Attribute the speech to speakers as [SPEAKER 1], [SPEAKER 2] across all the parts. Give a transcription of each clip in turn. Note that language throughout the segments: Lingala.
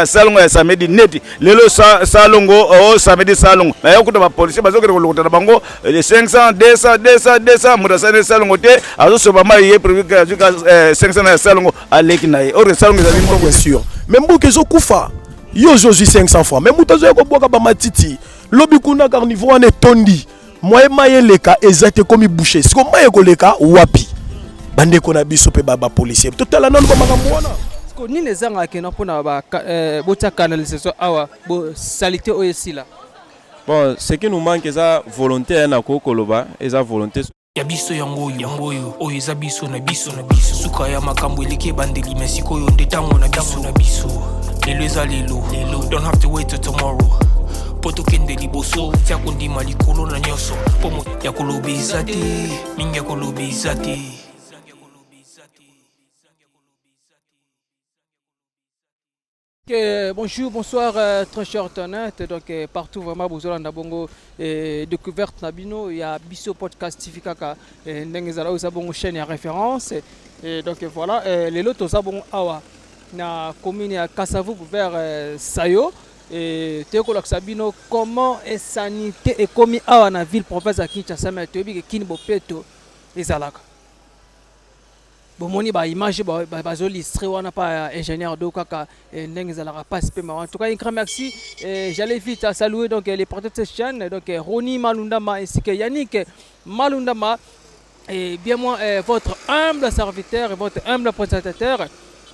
[SPEAKER 1] salongo ya samedi neti lelo salongo o samedi salongo na yokuta ba police bazokere kolokota na bango de 500 200 mudasane salongo te azoso ba mai ye prévu que 500 na salongo aleki na ye or salongo za limbo
[SPEAKER 2] bien sûr même buke zo kufa yo joji 500 fois même mutazo ko boka ba matiti lobi kuna carnivore ne tondi moye maye leka ezate komi boucher siko maye ko leka wapi bande ko na biso pe ba policier totala nanu ba makambo wana
[SPEAKER 3] ko ni les gens qui n'ont pas bota canalisation awa bo salité oyesila.
[SPEAKER 4] Bon, ce qui nous manque eza volonté na ko koloba eza volonté
[SPEAKER 5] ya biso yango oyo eza biso na biso suka ya makambo eleke bandeli mesiko yo ndetango na biso lelo eza lelo don't have to wait till tomorrow poto kende liboso tia kondima likolo na nyoso pomo ya kolobeza te mingi ya kolobeza te.
[SPEAKER 3] Bonjour, bonsoir, très chers internautes. Donc, partout vraiment, vous avez bongo découverte Nabino. Il y a Bisso Podcast TV Kaka. N'engezala vous avez chaîne à référence. Et donc voilà, les lots sabon awa na commune à Kasavu vers Sayo. Et Théokolak Sabino, comment est sanité et commis awa na ville province à Kinshasa, mais tu es Kinbo Peto et Zalaka. Bon, moni ba image ba zolistrer wana pas ingénieur do kaka n'engezala pas paiement. En tout cas, un grand merci. J'allais vite à saluer donc les porteurs de cette chaîne, donc Roni Malundama ainsi que Yannick Malundama et bien moi votre humble serviteur et votre humble présentateur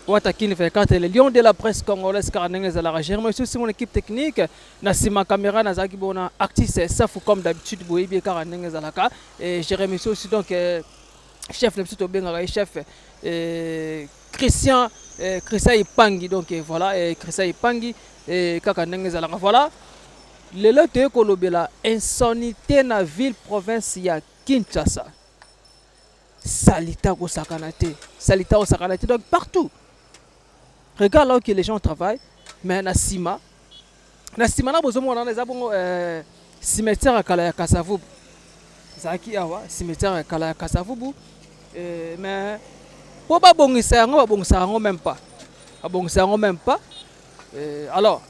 [SPEAKER 3] Watakin fait le lion de la presse congolaise car n'engezala gère mais aussi mon équipe technique Nassima caméra Nazaki bona artiste ça faut comme d'habitude boye bien car n'engezala ka et je remercie aussi donc chef le petit Obenga chef Christian Ipangi donc voilà Christian Ipangi kaka ndengeza la voilà le lote kolobela insanité na ville province ya Kinshasa salita ko sakanate donc partout regarde là que les gens travaillent mais na sima na bozo mona na zabongo cimetière à Kala ya Kasavubu zaki awa cimetière à Kala ya Kasavubu. Mais pour pas bongisa même pas alors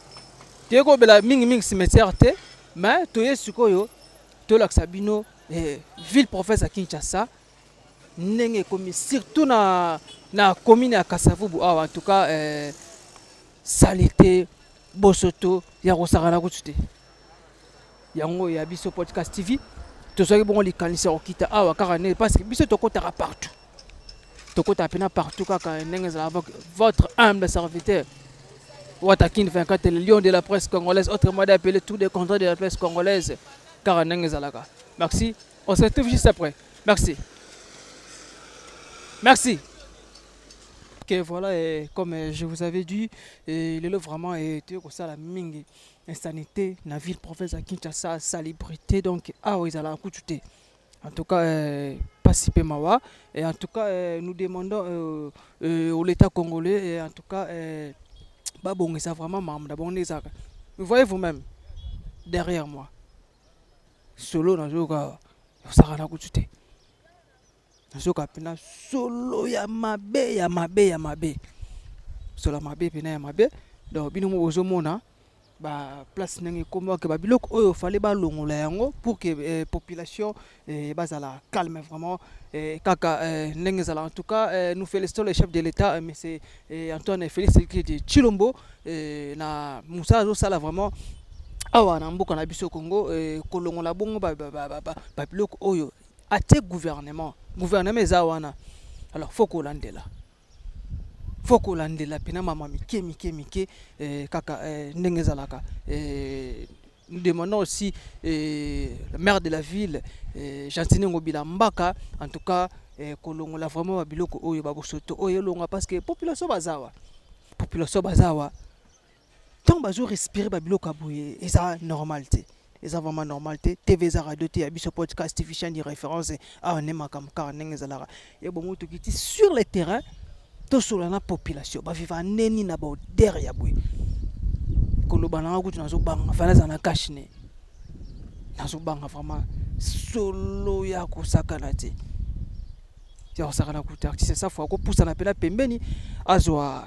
[SPEAKER 3] tu es comme la ming cimetière te mais tu es sukoyo to la Sabino ville province à Kinshasa nenge comme surtout na commune à Kasavubu en tout cas salité bosoto ya rosara na kutute yango ya Bisso Podcast TV. Tout ça bon les canisseurs qui t'a parce que biso tokota partout tokota pena partout kaka n'engeza avec votre humble serviteur Watakin 24 le lion de la presse congolaise autrement appelé tous les contrats de la presse congolaise car n'engeza là. Merci, on se retrouve juste après. Merci. Ok, voilà, et comme je vous avais dit, le lot vraiment était comme ça la mingi insanité na ville province à Kinshasa salubrité donc ils allaient écouter en tout cas pas si peu mawa et en tout cas nous demandons au l'état congolais et en tout cas bah bon ça vraiment mamda bon ça vous voyez vous-même derrière moi solo na joka ça va écouter nazoka pena solo ya mabe solo mabe pena ya mabe donc bino mo ozomona ba place nenge comme que ba biloko oyo fallait ba longola yango pour que population bazala calme vraiment kaka nenge zala en tout cas nous félicitons le chef de l'état mais c'est Antoine Félix de Chilombo na Moussa zo sala vraiment awa na mboka na biso Congo kolongola bongo ba biloko oyo ate gouvernement ezawana alors faut qu'on landela pena mama mike kaka ndenge zalaka nous demandons aussi le maire de la ville Jantine Ngobila Mbaka en tout cas kolongola vraiment biloko oyo babosoto oyo longa parce que population bazawa tant bazo respirer biloko aboye et ça normalité et ça vraiment normalité TV za radio te ya Bisso Podcast TV chaîne de référence on est makam car ndenge zalaka et bon moto qui sur le terrain tout sur la population ba vivre neni na ba derrière boy koloba na ko tunazo banga fana za na cash ne nazo banga vraiment solo ya ko sakana te ya ko sakana ko artiste ça faut ko poussa na pela pembeni azwa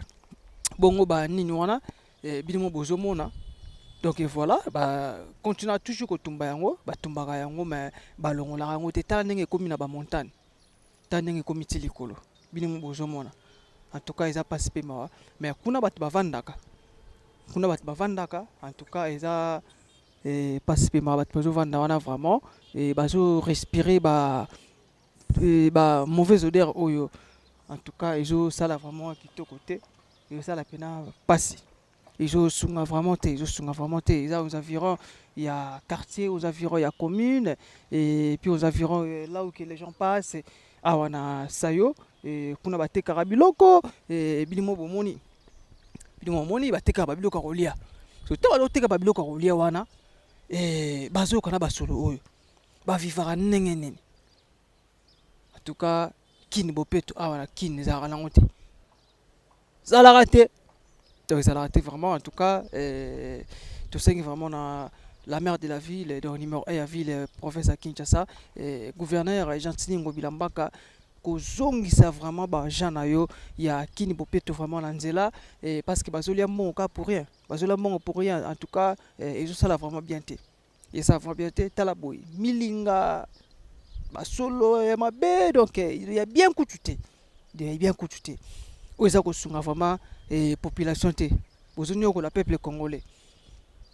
[SPEAKER 3] bongo ba nini wana bino bozomona. Donc voilà, continue toujours ko tumba yango, tumbaka yango mais balongola yango te tanenge komi na ba montagne. Tanenge komi tilikolo. Bino bozomona. En tout cas, ils ont participé mawa, mais kuna bat bavandaka. Kuna bat bavandaka, en tout cas, ils ont participé mawa bat bavandaka wana vraiment et bazo respirer mauvaise odeur oyo. En tout cas, ils ont ça là vraiment kitoko côté. Ils ont ça la pena passé. Ils ont sunga vraiment té, ils ont sunga vraiment té. Ils ont aux environs, il y a quartier, aux environs il y a commune et puis aux environs là où que les gens passent. Ah wana sayo et kuna bateka biloko et bilimo bomoni bateka biloko kolia so to bateka biloko kolia wana et bazo kana basolo oyo ba vivara nengene en tout cas kini bopeto ah wana kini za lango te za la raté donc ça l'a raté vraiment en tout cas tout ça vraiment na la maire de la ville, donc numéro 1 à ville, professeur Kinshasa, gouverneur Gentini Ngobilambaka, kozongisa vraiment Janayo, il y a Kini Bopeto vraiment Lanzela, parce que Bazolia mon cas pour rien, Bazolia mon pour rien, en tout cas, et ça l'a vraiment bien été. Et ça vraiment bien été, Talaboy, Milinga, Basolo, Mabe, donc il y a bien coututé, il y a bien coututé. Où est-ce que vraiment population té, Bozonio que le peuple congolais.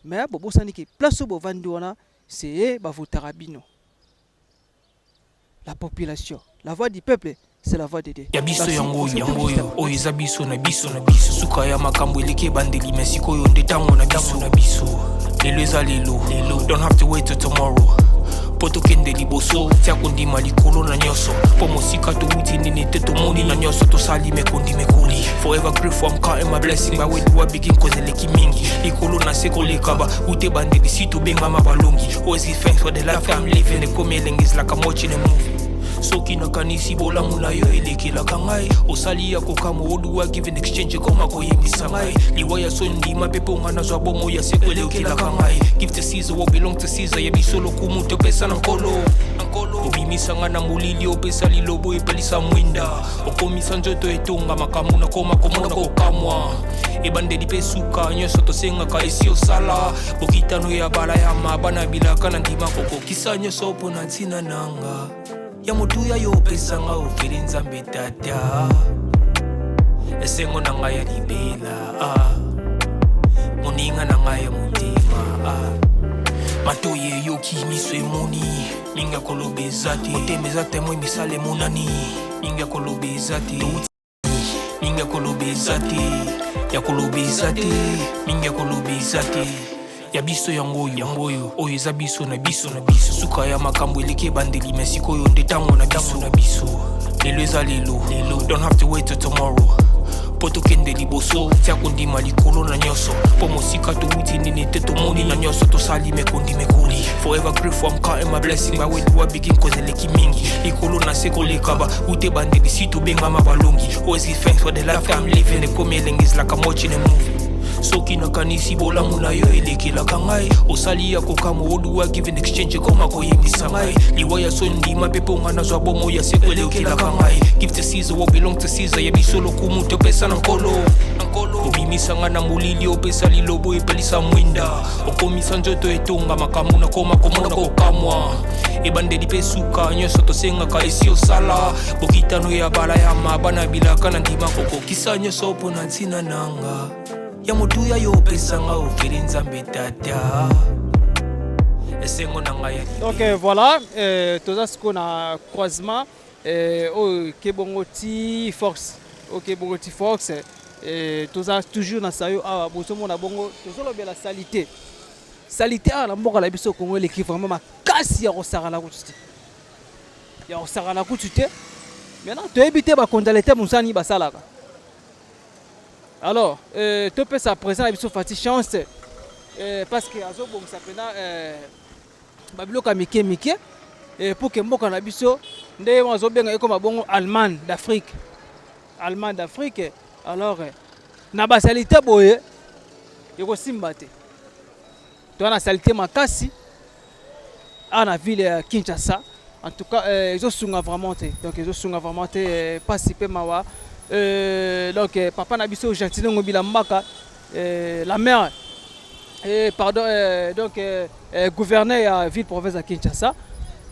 [SPEAKER 3] Mais bobo saniki place bo vandiwana c'est bavotarabino. La population, la voix du peuple, c'est la voix de Dieu.
[SPEAKER 5] Yabiso yango oyo biso na biso suka ya makambo eleke bandeli mesiko yo ndetango na biso lelo eza lelo don't have to wait till tomorrow. Poto kende liboso tia kondima likolo na nyoso po mosika to uti nini te to moni na nyoso to sali me kondi me koli forever grateful I'm counting my blessing by way to begin cause eleki mingi likolo na seko lekaba ute bandeli sito benga mabalongi always give thanks for the life I'm living the coming is like I'm watching a movie. Soki na kanisi bola mula yo elekela kangai osali ya kokamo oduwa give in exchange koma koyembisa ngai liwaya sondi mapepo ngana zwa bomo ya sekwele okela kangai give to Caesar what belong to Caesar ya bisolo kumuto pesa na nkolo obimisa ngana mulili opesa lilobo epelisa mwinda okomisa njoto etonga makamu na koma komona kokamwa ebandeli pesuka nyoso tosenga ka esi osala bokitano ya bala ya mabana bilaka na ndima koko kisa nyoso pona ntina nanga ya mutuya yo pesanga oferi nzambe tata esengo na ngai ya libela moninga na ngai ya motema matoye yoki miso emoni minga kolobeza te otemeza temo emisala emonani minga kolobeza te minga kolobeza te ya kolobeza te minga kolobeza te Yabiso yango oyo eza biso na biso suka ya makambo eleke bandeli mesiko yo ndetango na biso lelo eza lelo don't have to wait till tomorrow. Poto kende liboso tia kondima likolo na nyoso po mosika to uti nini te to moni na nyoso to sali me kondi me koli forever grateful I'm counting my blessing by way to begin cause eleki mingi likolo na seko lekaba ute bandeli sito benga mabalongi always give thanks for the life I'm living the coming is like I'm watching a movie. Soki na kanisi bola mula yo elekela kangai osali ya kokamo oduwa give in exchange koma koyembisa ngai liwaya sondi mapepo ngana zwa bomo ya sekwele okela kangai give to Caesar what belong to Caesar ya bisolo kumuto pesa na nkolo obimisa ngana mulili opesa lilobo epelisa mwinda okomisa njoto etonga makamu na koma komona kokamwa ebandeli pesuka nyoso tosenga ka esi osala bokitano ya bala ya mabana bilaka na ndima koko kisa nyoso pona ntina nanga ya mutuya yo pesanga oferi nzambe tata esengo na ngai.
[SPEAKER 3] Donc voilà, toza siko na croisement au Kebongoti Fox. Au Kebongoti Fox, toza toujours na sayo awa bosomo na bongo tozolo bela salité. Salité à la mboka la biso Congo l'équipe vraiment makasi ya kosara la kututi. Ya kosara la kututi. Maintenant to éviter ba kondalete musani basalaka. Alors, tu peux sa présence avec son fatigue chance parce que azo bon ça pena babilo ka mike pour que mboka na biso ndé wazo benga eko mabongo allemand d'Afrique. Allemand d'Afrique. Alors na ba salité boye yeko simbate. Tu as na salité makasi à la ville Kinshasa. En tout cas, ils ont sunga vraiment té. Donc ils ont sunga vraiment té participer mawa. Donc papa na biso Gentini Ngobilambaka la maire pardon donc gouverneur ya ville province ya Kinshasa.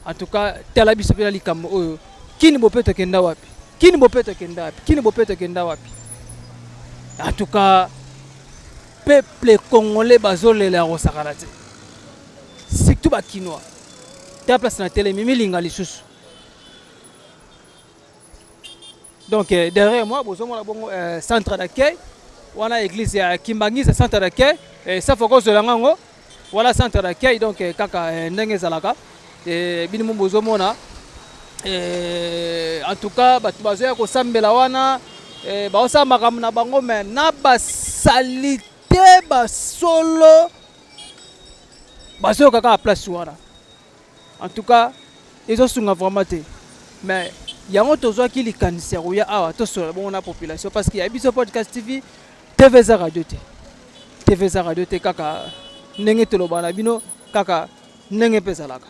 [SPEAKER 3] En tout cas tala biso pena likambo oyo kini bopeto kenda wapi, kini bopeto kenda wapi, kini bopeto kenda wapi. En tout cas peuple congolais bazolela kosakana te, surtout bakinois ta place na télé mimi linga lisusu. Donc derrière moi bozomona bongo centre d'accueil wana église ya Kimbangisa, centre d'accueil ça faut que langango voilà centre d'accueil. Donc kaka ndenge ezalaka bini bozomona en tout cas batu bazoya kosambela wana baosala makambo na bango mais na basalite basolo bazoya kaka na place wana. En tout cas ezosunga vraiment te mais yango tozwaki likanisi ya koya awa tosola bongo na population parce que ya biso podcast TV TVZ radio te, TVZ radio te kaka ndenge toloba na bino kaka ndenge mpe ezalaka.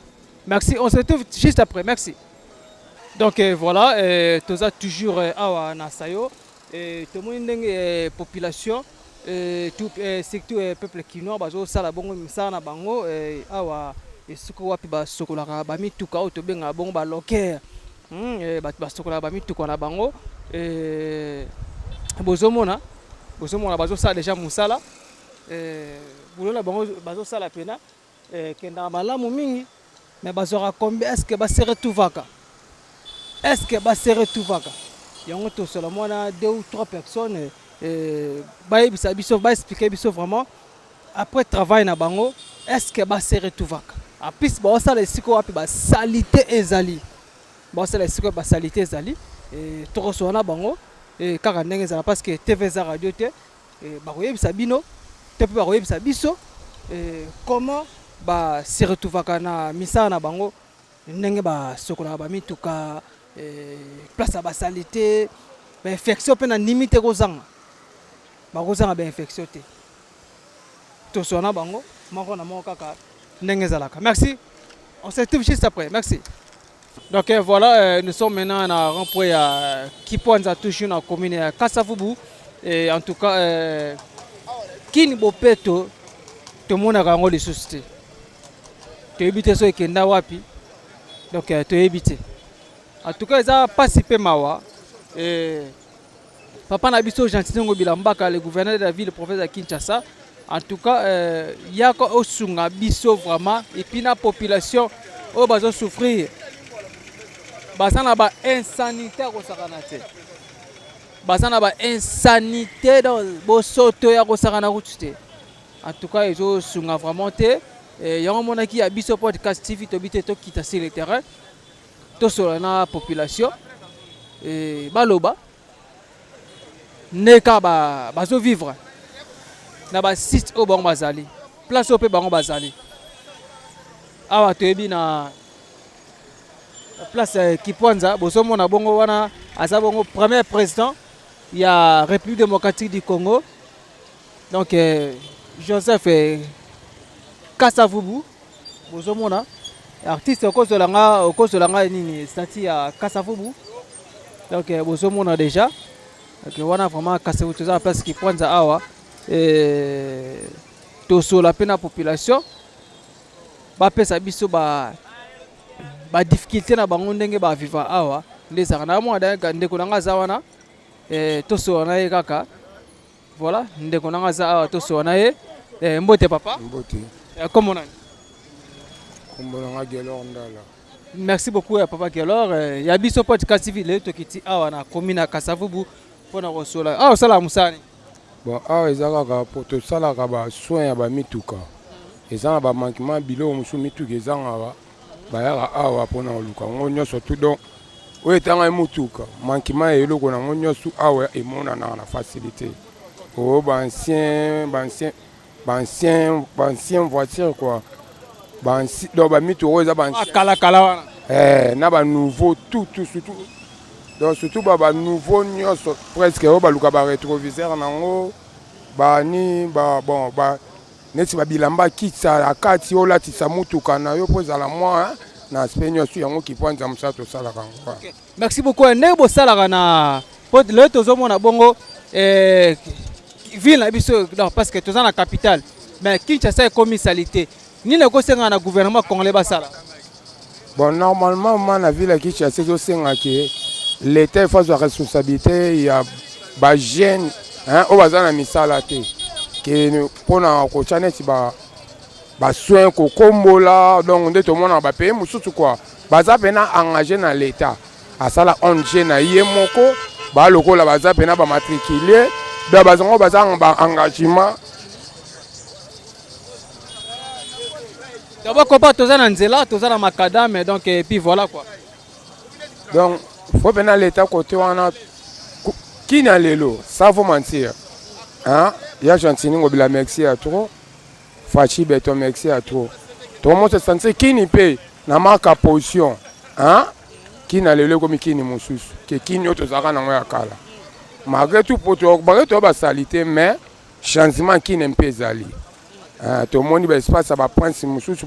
[SPEAKER 3] Merci, on se retrouve juste après, merci. Donc voilà, toza toujours awa na sayo tomoni ndenge population tout surtout peuple kinois bazosala bongo misala na bango awa esiko wapi basokolaka bamituka oyo tobenga bongo baloker bato basokolaka bamituka na bango bozomona bazosala déjà mosala bulola bango bazosala pena kendaka malamu mingi mais bazora combien est-ce que basere tuvaka, est-ce que basere tuvaka yango tosola mwana 2 ou 3 personnes bayebisa biso baexpliquer biso vraiment après travail na bango est-ce que basere tuvaka en plus baosala esiko wapi basalite ezali, baosala esiko basalite ezali tokosola na bango kaka ndenge ezala parce que TVZ radio te bakoyebisa bino te mpe bakoyebisa biso comment basere tuvaka na misala na bango ndenge basokolaka bamituka place ya basalite bainfection mpe na ndimi te kozanga bakozanga bainfection te tosola na bango moko na moko kaka ndenge ezalaka. Merci, on se retrouve juste après, merci. Donc voilà, nous sommes maintenant à rond-point à Kipwanza, toujours dans la commune de Kasavubu. Et en tout cas, Kini Bopeto, tout le monde a gagné les sociétés. Tu as évité ce qui est wapi. Donc tu as évité. En tout cas, ils ont participé mawa. Papa Nabiso Gentilongo Bilambaka, le gouverneur de la ville, le professeur Kinshasa. En tout cas, il y a un biso vraiment. Et puis la population, oh, va souffrir. Basana ba insanité ko sakana te. Basana ba insanité dans bosoto ya ko sakana kutsute. En tout cas, ils ont sunga vraiment te. Yango monaki ya biso podcast TV to bité to kita sur le terrain. To sur la population baloba neka bazo vivre na ba site au bon bazali place au pe bango bazali awa toyebi na place Kipwanza bozomona bongo wana aza bongo premier président ya République démocratique du Congo donc Joseph Kasavubu bozomona artiste okozolanga nini stati ya Kasavubu donc bozomona déjà donc wana vraiment Kasavubu toza place Kipwanza awa tosola pe na population bapesa biso ba difficulté na bango ndenge ba vivre awa ndezaka na mwana ndeko nanga za wana tosola na ye kaka voilà ndeko nanga za awa tosola na ye mbote papa
[SPEAKER 6] mbote
[SPEAKER 3] comment on a
[SPEAKER 6] Merci
[SPEAKER 3] beaucoup papa Gelor. Il y a biso podcast TV le to kiti awa na commune ya Kasavubu pona kosola. Ah osala musani.
[SPEAKER 6] Bon awa ezaka pour to sala ka ba soin ya ba mituka. Ezanga ba manquement bilo musu mituka ezanga ba ya awa pona oluka. Ngonyo surtout donc oyo tanga mutuka manquement eloko na ngonyo su awa emona na facilité. Oh ba ancien voiture quoi. Donc ba mituka eza ba
[SPEAKER 3] kala wana.
[SPEAKER 6] Na ba nouveau tout surtout. Donc surtout ba nouveau nyos presque o ba luka ba rétroviseur nango ba ni ba bon ba neti ba bilamba kitsa akati o lati sa mutuka na yo poza la moi na aspect nyos yango Kipwanza msato sala kango.
[SPEAKER 3] Merci beaucoup. Nebo sala na pot le tozomona bongo ville na biso non parce que toza na capitale mais Kinshasa est comme salité ni ne ko senga na gouvernement congolais basala.
[SPEAKER 6] Bon, normalement, moi, la ville qui est assez l'État fait sa responsabilité, il y a des jeunes, au bazar na misala te, que pour na kochane si ba soin ko kombola, donc on tout le monde a payé, mususu quoi, bazar pena engagé dans l'État, à ça la ONG na yemoko, ba loko la bazar pena ba matriculé, da bazango bazar engagement.
[SPEAKER 3] D'abord, quand tu es dans Nzela, tu es dans Macadam, donc, et puis voilà quoi.
[SPEAKER 6] Donc, il faut que l'État côté qui n'a l'élo, ça faut mentir. Il y a Gentini qui a merci à trop, Fachi Beton merci à trop. Tout le monde se sent qui n'y paye, n'a marque à position. Qui n'a l'élo comme qui n'y moussous, qui n'y a autre zara n'a pas kala. Malgré tout, pour toi, malgré tout, la salité, mais changement qui n'aime pas zali. Tout le monde espace va prendre si monsieur sur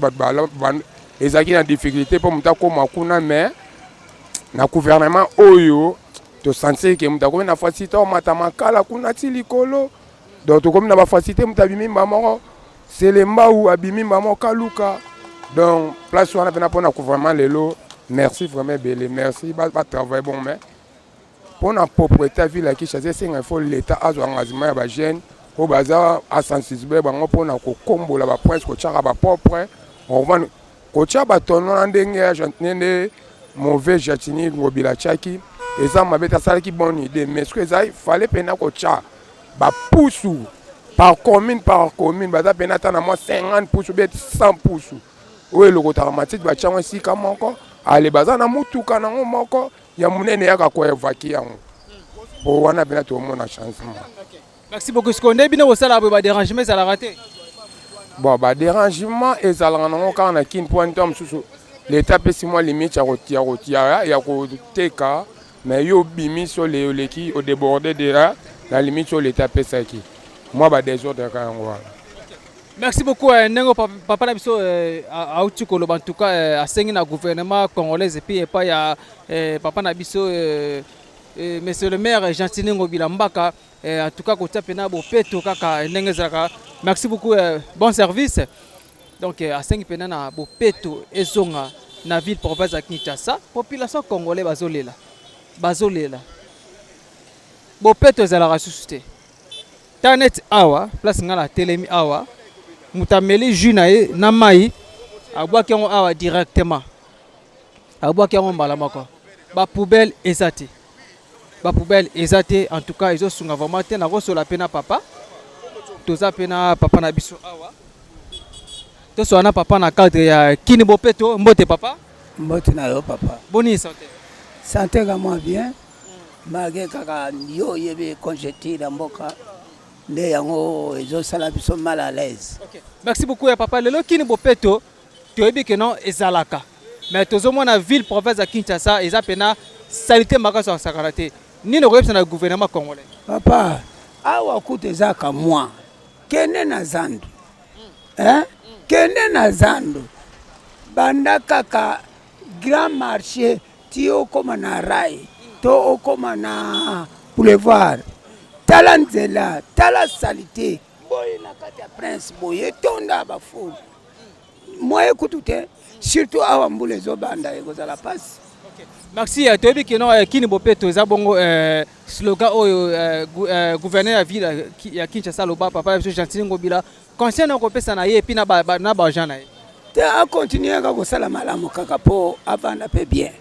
[SPEAKER 6] les acquis en difficulté pour me comme makuna mais na gouvernement oyo to sentir que muta comme na facilité o matamakala kuna tilikolo donc comme na ba facilité muta bimi maman c'est les mbaou abimi maman kaluka donc place on a bien pour na gouvernement lelo merci vraiment belé merci ba travail bon mais pour na propriété ville qui chasse c'est il faut l'état a engagement ya ba jeune au bazar à sensibiliser bango pona ko kombola ba prince ko tchaka ba propre on va ko tchaka ba tono ndenge jantene mauvais jatini ngobila tchaki et ça m'a beta sala ki bonne idée mais ce que ça il fallait pena ko tcha ba pousu par commune baza pena tana moi 50 pousu bet 100 pousu oui le rotaramatique ba tchanga si comme encore aller bazar na mutuka na moko ya munene ya ko évacuer yango pour wana pena tout le monde a changement.
[SPEAKER 3] Merci beaucoup. Ce qu'on a bien au salaire, bah dérangement, ça l'a raté.
[SPEAKER 6] Bon, bah dérangement et ça l'a rendu quand on a qu'une pointe d'homme sous l'état si moi limite à retirer, il y a TK, mais yo bimi sur les qui au débordé de la limite sur l'état qui. Moi bah des autres quand voilà.
[SPEAKER 3] Merci beaucoup. Nengo papa Nabiso à Outukolo en tout cas à Sengi na gouvernement congolais et puis pas ya papa Nabiso monsieur le maire Gentini Ngobila Mbaka. En tout cas, merci beaucoup, bon service. Donc, à 5 pena Bopeto et Zonga, na ville province à Kinshasa, population congolaise bazolela. Bopeto ezala ressuscité. Tanet awa, place ngala telemi awa, mutameli junae na mai, abwaki ngo awa directement. Abwaki ngo mbalamako. Ba poubelle ezati. Ba poubelle ezate en tout cas ils ont sunga vraiment te na roso la pena papa toza pena papa na biso awa to so na papa na cadre ya kini bopeto mbote papa
[SPEAKER 7] mbote na yo papa
[SPEAKER 3] boni santé
[SPEAKER 7] vraiment bien malgré kaka yo yebe conjeter mboka nde yango ezo sala biso mal à l'aise.
[SPEAKER 3] OK merci beaucoup ya papa lelo kini bopeto to yebi que non ezalaka mais tozo mona ville province à Kinshasa eza pena salité makaso sakarate. Ni le gouvernement gouvernement congolais.
[SPEAKER 7] Papa, awa kuteza ka moi. Kene na zandu. Kene na zandu. Banda kaka grand marché tio koma na rai. To koma na boulevard. Tala nzela, tala salité. Boye na kata prince boye tonda ba fou. Moi écoutez, surtout awa mbule zo banda ekozala passe.
[SPEAKER 3] Merci à toi qui non kini bopeto za bongo slogan oyo gouverneur ya ville ya Kinshasa loba papa biso Gentini Ngobila conseil na kopesa na ye puis na ba jana ye
[SPEAKER 7] te a continuer ka ko sala malamu kaka po avanda pe bien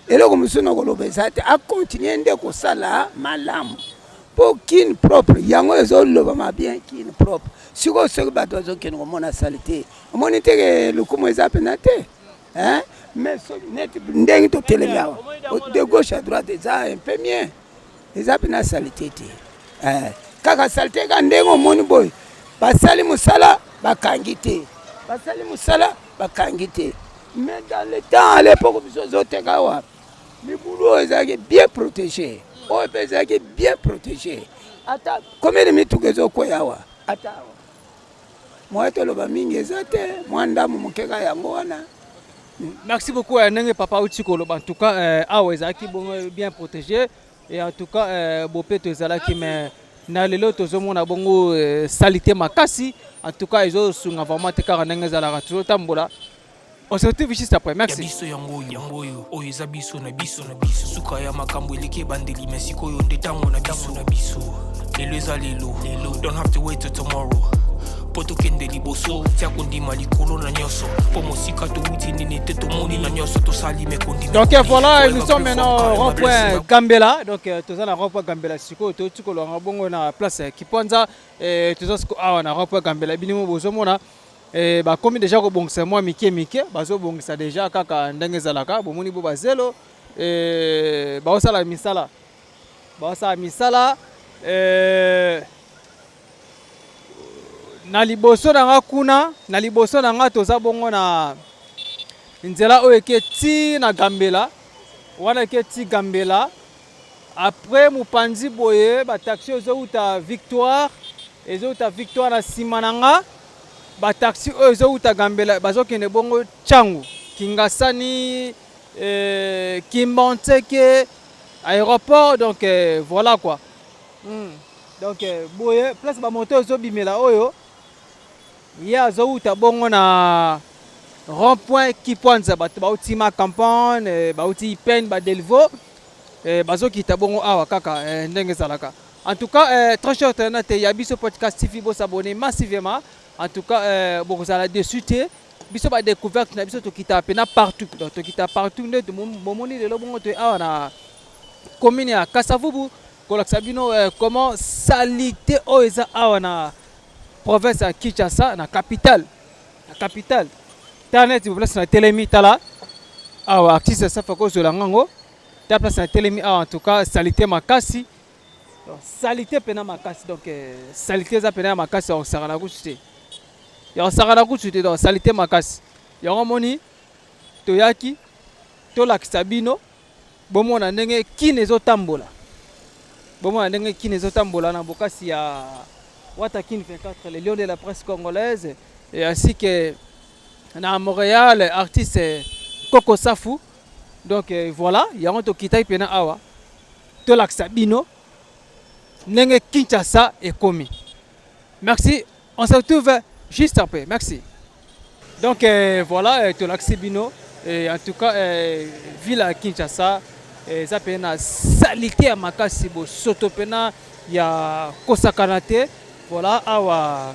[SPEAKER 7] eloko musuno ko lobesa te a continuer nde ko sala malamu po kin propre yango ezo loba ma bien kin propre siko seko bato zo kin ko mona salité omoni te le kumo eza penate mais ndenge to telemia de gauche à droite ça un peu mieux les apena salité kaka salité ka ndenge omoni boy basali musala bakangite mais dans le temps à l'époque biso zoteka wa libulu ezaki bien protégé o ezaki bien protégé ata combien de mituke zokoya wa ata moi to loba mingi ezate mwanda mu mukeka yango wana.
[SPEAKER 3] Merci beaucoup Nenge papa Outikolo en tout cas awa ezaki bon bien protégé et en tout cas bopeto ezalaki mais na lelo tozomona bongo salité makasi. En tout cas ils ont sunga vraiment te kaka ndenge ezalaka tozotambola. On se retrouve juste après. Merci.
[SPEAKER 5] Biso yangoyo oyo eza biso na biso suka ya makambo eleki ebandeli mais sikoyo nde ntango na biso lelo eza lelo don't have to wait till tomorrow po tokende liboso tia kondima likolo na nyonso po mosika towuti nini te tomoni na nyonso tosali me kondima.
[SPEAKER 3] Donc voilà, nous sommes maintenant au rond-point Gambela. Donc toza na rond-point Gambela sikoyo toti kolonga bongo na place Kiponza toza siko awa na rond-point Gambela binimo bozomona bakomi déjà kobongisa mwa mike bazobongisa déjà kaka ndenge ezalaka bomoni bo bazelo baosala misala na liboso na nga toza bongo na nzela oyo eke ti na Gambela wana eke ti Gambela après mopanzi boye bataxi ezouta Victoire na nsima na nga bataxi oyo ezouta Gambela bazokende bongo Tchangu Kingasani Kimbanteke aéroport. Donc voilà quoi. Donc boye place bamoto ezobimela oyo ye azouta bongo na rond-point Kiponza bato bautima campagne bauti Pen Badelvo bazokita bongo awa kaka ndenge ezalaka. En tout cas très cher internet ya biso podcast TV bo s'abonner massivement. En tout cas vous allez dessus te biso ba découverte na biso tokita pena partout. Donc tokita partout nde momoni lelo bongo to awa na commune ya Kasavubu kolakisa bino comment salité oyo eza awa na province ya Kinshasa na capitale internet place na telemi tala awa artiste safa ko zola ngango ta place na telemi awa. En tout cas salité makasi donc salité pena makasi. Donc salité za pena makasi on sarana kuchite donc salité makasi yango moni toyaki tolakisa bino bomona ndenge kine ezotambola na bokasi ya Watakin 24 le lion de la presse congolaise et ainsi que na Montréal artiste Coco Safu. Donc voilà yango tokita pena awa tolakisa bino ndenge Kinshasa ekomi. Merci, on se retrouve juste après. Merci. Donc voilà tolakisa bino en tout cas ville à Kinshasa ça pena salité ya makasi bo soto pena ya kosakana te. Voilà awa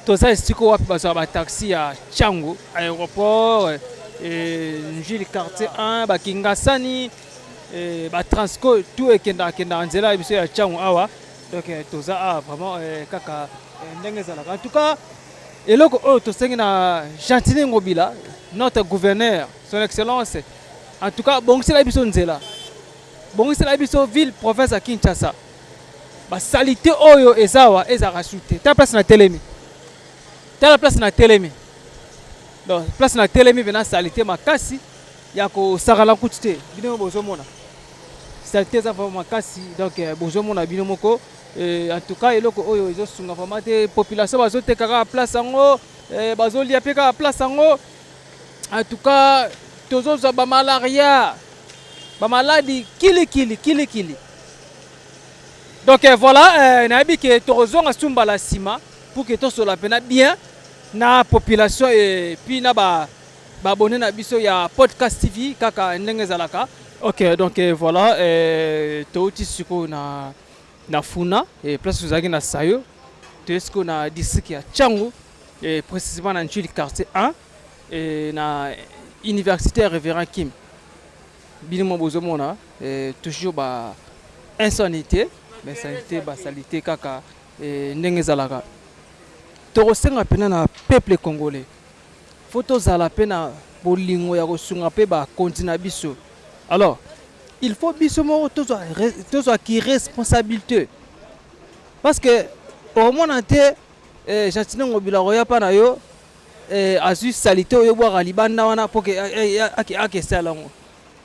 [SPEAKER 3] toza estiko wapi bazwa ba taxi ya Tchangu aéroport Njili quartier 1 bakingasani ba transco tout ekenda nzela biso ya Tchangu awa. Donc toza vraiment kaka ndenge zalaka. En tout cas eloko oyo tosengi na Gentili Ngobila notre gouverneur son excellence. En tout cas bongisela biso nzela bongisela biso ville province ya Kinshasa ba salité oyo ezawa ezaka sute ta place na telemi donc place na telemi vena salité makasi ya ko sakala kutite bino bozomona salité za makasi. Donc bozomona bino moko en tout cas eloko oyo ezosunga vraiment te population bazotekaka place yango bazolia pe ka place yango. En tout cas tozozwa ba malaria ba maladie kili. Donc voilà nayebi ke tozonga sumba la sima pour que tosola pena bien na population et puis na ba abonné na biso ya podcast TV kaka ndenge zalaka. OK, donc voilà touti siko na Funa et place vous na Sayo tesiko na district ya Tchangu et précisément na Njili quartier 1 et na université révérend Kim bilimo bozomona toujours ba insanité mais sanité ba salité kaka ndenge zalaka. Tokosenga pena na peuple congolais photo zala pena bolingo ya kosunga pe ba kontina biso. Alors il faut biso mo tozo qui responsabilité parce que au moins ante Gentili Ngobila roya pa na yo azu salité oyo bwa libanda wana pour que ake salango.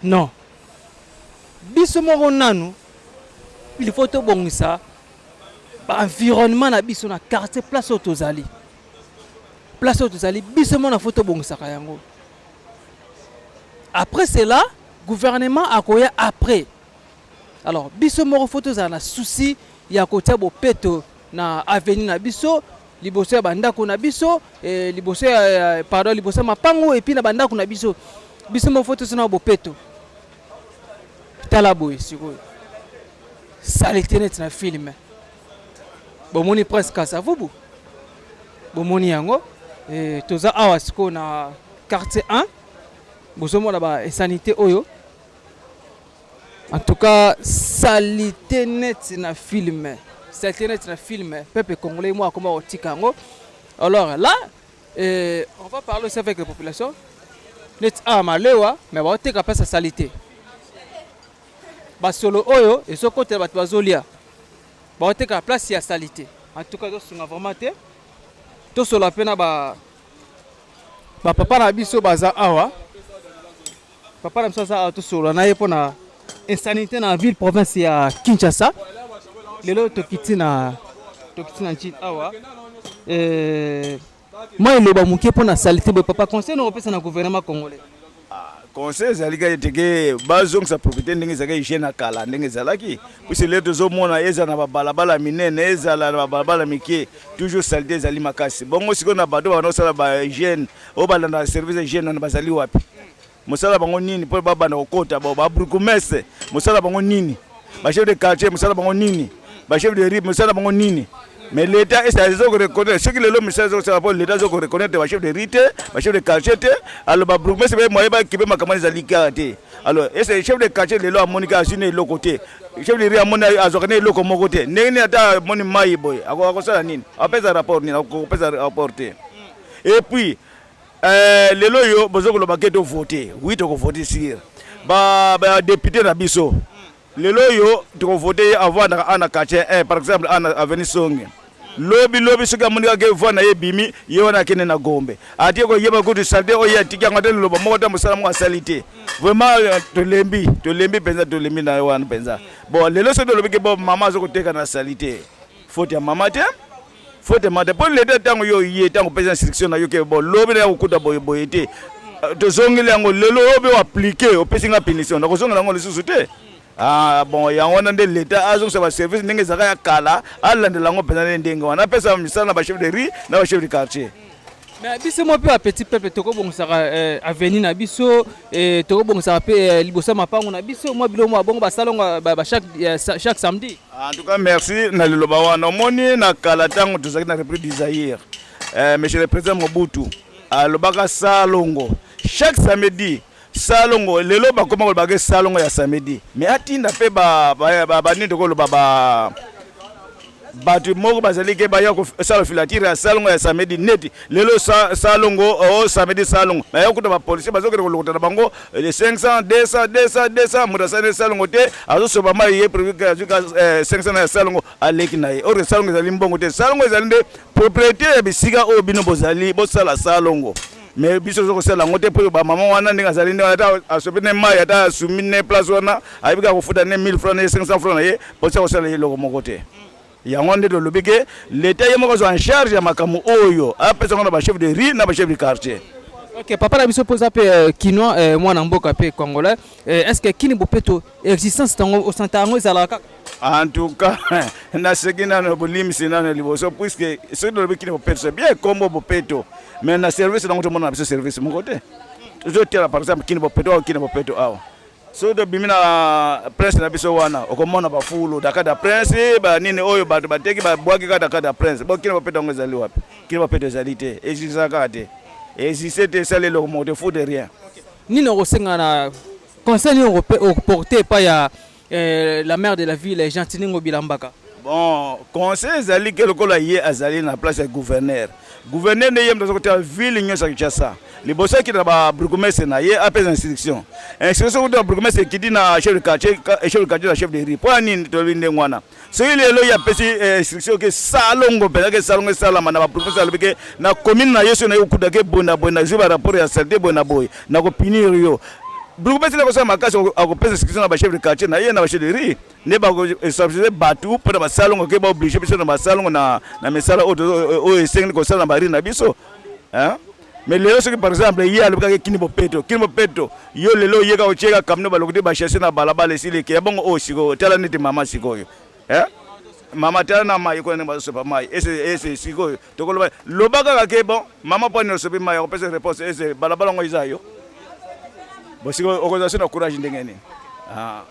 [SPEAKER 3] Non biso mo nanu il faut to bongisa ba environnement na biso na quartier place otozali biso mo na photo bongisa kayango. Après cela gouvernement akoya après. Alors biso mo photo za na souci ya kotia bopeto na avenir na biso liboso ya bandako na biso liboso ya pardon liboso mapango et puis na bandako na biso mo foto sona bopeto tala boy sikoyo salité net na film bomoni presque ça vubu bomoni yango toza awa siko na quartier 1 bozomona ba sanité oyo en tout cas salité net na film peuple congolais moi comment au tikango. Alors là on va parler aussi avec la population net malewa mais ba teka pesa salité ba solo oyo et so côté ba bazolia ba teka place ya salité. En tout cas donc vraiment to solo pena ba papa na biso baza awa papa na biso za to solo na yepo na insanité na ville province ya Kinshasa. Lelo tokiti na nchini awa moi le ba muke pona salité be papa conseil no pesa na gouvernement congolais
[SPEAKER 1] conseil zalika eteke bazong sa propriété ndenge zaka hygiène kala ndenge zalaki puisque les deux mona eza na balabala minene eza na balabala mike toujours salité zali makasi bongo siko na bado bana sala ba hygiène o balanda service hygiène na bazali wapi musala bango nini po baba na okota ba brukumese musala bango nini ba chef de quartier musala bango nini ba chef de rue musala bango nini. Mais l'État est à reconnaître ce que le ministère de l'État doit reconnaître les chefs de rite, les chefs de quartier. Alors, le bourgmestre c'est moi qui peut m'accompagner dans l'ICAT. Alors, et c'est les chefs de quartier de l'eau Monica Azune l'autre côté. Les chefs de rue à mon azorné l'autre mon côté. N'est pas mon maï boy. À ça nine. Après ça rapport ni après ça rapporter. Et puis les loyaux besoin que le baquet de voter. Oui, tu vas voter sur. Bah député Nabiso. Les loyaux, tu vas voter avant dans quartier par exemple à Avenue Songe. Lobby suka munika ke vona yebimi yona kene na gombe ati ko yeba ko salde o ya tika ngade lobo mota musala mo salite vraiment to lembi penza to lembi na wan penza bon lelo so lobi ke bo mama zo ko teka na salite faute ya mama te faute mate pour le tango yo ye tango penza instruction na yo ke bo lobi na ukuta boyete to zongile yango lelo obe o appliquer o pesinga punition na ko zongela ngo lisusu te. Ah bon, il y a un de l'État, a un service, n'est pas à Kala, à l'andelango pénal d'Ingo, on a fait un message dans le chef de riz, dans le chef de quartier.
[SPEAKER 3] Mais si moi peu à petit peuple, tu bon ça à venir na biso et tu bon ça peut libosa mapango na biso moi bilo moi bon ba salon chaque samedi.
[SPEAKER 1] En tout cas merci na le lobawa na moni na Kala tango tuzaki na République du Zaïre. Monsieur le président Mobutu, à lobaka salongo chaque samedi. Salongo lelo ba koma ba ke salongo ya samedi mais atinda pe ba ni to ko ba tu moko bazali ke ba ya ko sala filatire ya salongo ya samedi neti lelo salongo o samedi salongo ba ya ko ba police bazo ke ko lokota bango les 500 200 mudasane salongo te azo so ba mai ye prévu que 500 na salongo aleki na ye o salongo zali mbongo te salongo zali de propriété ya bisiga o bino bozali bo sala salongo. Mais biso zo sala ngote po ba mama wana ndinga zali ndinga ata asopene mai ata sumine place wana ayibika ko futa ne 1000 francs ne 500 francs ye po sa ko sala ye loko mokote yango nde to lobike l'État ye moko zo en charge ya makamu oyo apesa ngona ba chef de rue na ba chef de quartier.
[SPEAKER 3] OK papa la biso posa pe kinois moi na mboka pe congolais est-ce que kini bopeto existence tango au santango ezalaka.
[SPEAKER 1] En tout cas na segina no bolimisi na liboso puisque ce do lobike bopeto c'est bien comme bopeto. Mais na service donc tout le monde a besoin de service mon côté. Je tire par exemple kini bopeto awa. So de bimina prince na biso wana okomona ba fulu dakada prince ba nini oyo ba bateki ba bwaki kada prince. Bo kini bopeto ngezali wapi? Kini bopeto zalite. Et si ça kate. Et si c'était ça le mot de fou de rien.
[SPEAKER 3] Nino rosenga na conseil au porter pas ya la maire de la ville Gentiningo Bilambaka.
[SPEAKER 1] Bon, conseil zali ke lokola ye azali na place ya gouverneur. Gouverneur ne yem dans côté ville nyosa Kinshasa. Les bossa qui na ba bourgmestre na ye appel instruction. Instruction de bourgmestre qui dit na chef de quartier na chef de rue. Pour nini to binde ngwana. So il est là ya pesi instruction ke salongo pena ke salongo salama na ba bourgmestre alobeke na commune na yeso na yokuda ke bona ziba rapport ya santé bona boy na ko pinir yo. Bourgmestre ko sa makasi ko pesa instruction na ba chef de quartier na ye na ba chef de rue. Ne ba ko subsidier batu pour ba salongo ke ba obligé biso na ba salongo na mesala o eseng ko sala na bari na biso. Hein? Mais lelo ce que par exemple il y a le cas kini bopeto yo lelo yeka ocheka kamno balokute ba chasser na balabala sile ke bongo o siko tala neti mama siko yo. Hein? mama tala na mai ko ne ba sopa mai ese siko to ko lobaka ka ke bon mama po ne sopa mai ko pese réponse ese balabala ngo izayo bon siko organisation na courage ndengene ah.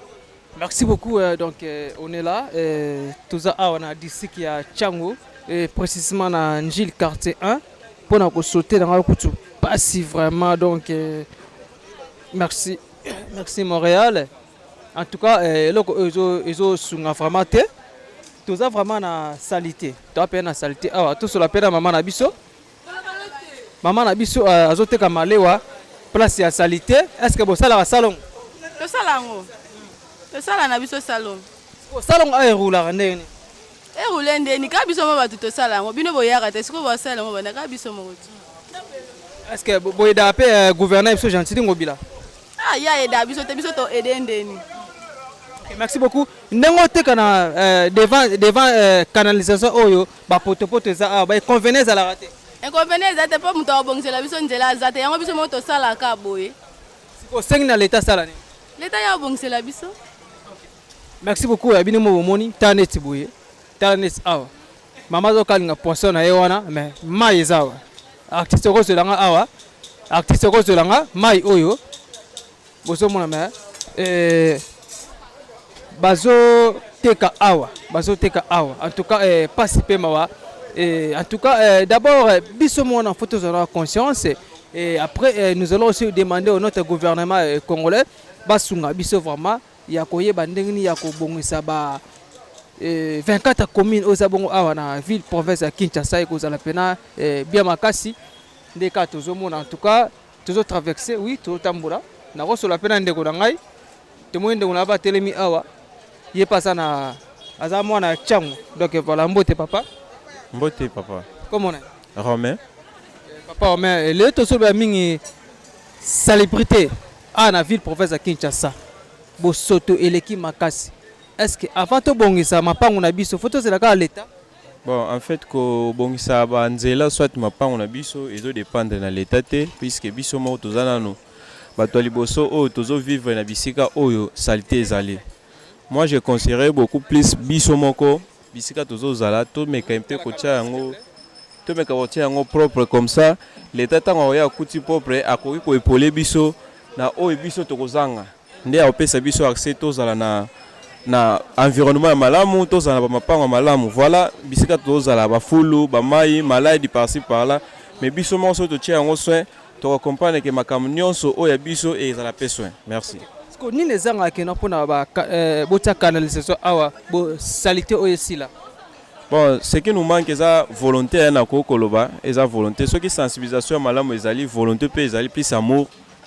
[SPEAKER 3] Merci beaucoup. Donc, on est là. Tout ça, on a dit qu'il y a Tchango, précisément dans Njil quartier 1, pour nous sauter dans le couteau. Pas si vraiment. Donc, merci. Merci Montréal. En tout cas, ils ont vraiment été. Tout ça, vraiment, na salité. Tu as peine à salité. Ah, tout sur la peine à maman Nabiso. Maman Nabiso, a été comme Malewa, place à salité. Est-ce que vous savez la salon?
[SPEAKER 8] Le salon. Le salon na biso salon.
[SPEAKER 3] Le salon a roulé ndeni.
[SPEAKER 8] Roulé ndeni ka biso mo batu to salon. Bino boyaka te siko bo salon mo na ka biso mo.
[SPEAKER 3] Est-ce que boy d'appel gouverneur biso gentil ngobila?
[SPEAKER 8] Ah ya eda biso te biso to aider ndeni.
[SPEAKER 3] Merci beaucoup. Ndengo te kana devant canalisation oyo ba potopoto za ba convenez à la rater.
[SPEAKER 8] Inconvenez za te po muto obongela biso njela za te yango biso mo to sala ka boye.
[SPEAKER 3] Siko sengi na l'état sala ni.
[SPEAKER 8] L'état ya obongela biso.
[SPEAKER 3] Merci beaucoup ya bino mo moni tanet boye. Tanet awa. Mama zo kalinga poisson na yewana mais mai zawa. Artiste ko zelanga awa. Artiste ko zelanga mai oyo. Bozo mona mais bazo teka awa. En tout cas pas si peu mawa. En tout cas d'abord biso mona photo de conscience et après nous allons aussi demander au notre gouvernement congolais basunga biso vraiment ya koyeba ndenge ya kobongisa ba 24 communes ozabongo awa na ville province ya Kinshasa ekozala pena bien makasi ndeka tozomona en tout cas tozo traverser oui tozo tambola na kosola pena ndeko na ngai temoye ndeko na ba telemi awa ye pasa na aza mwana Tchango donc voilà mbote papa
[SPEAKER 4] Comment on est
[SPEAKER 3] Romain papa Romain le tozo ba mingi célébrité à la ville province ya Kinshasa bosoto eleki makasi. Est-ce que avant to bongisa mapango na biso photo c'est la l'état?
[SPEAKER 4] Bon, en fait ko bongisa ba nzela soit mapango na biso ezo dépendre na l'état te puisque biso mo tozana no bato liboso o tozo vivre na bisika oyo saleté ezali. Moi je conseillerais beaucoup plus biso moko bisika tozo zala to meka mpe ko tia yango to meka ko tia yango propre comme ça l'état tango ya kuti propre akoki ko épauler biso na oyo biso tokozanga. Nde apesa biso accès tozala na environnement ya malamu tozala ba mapango malamu voilà bisika tozala ba fulu ba mai maladi par-ci par-là mais biso mo so to tia yango soin to comprendre que makambo nyonso oyo biso ezala pe soin merci.
[SPEAKER 3] Parce que ni les zanga kena pona ba bota canalisation awa bo salité oyo sila.
[SPEAKER 4] Bon, ce qui nous manque eza volonté na ko koloba eza volonté ce qui sensibilisation malamu ezali volonté pe ezali plus amour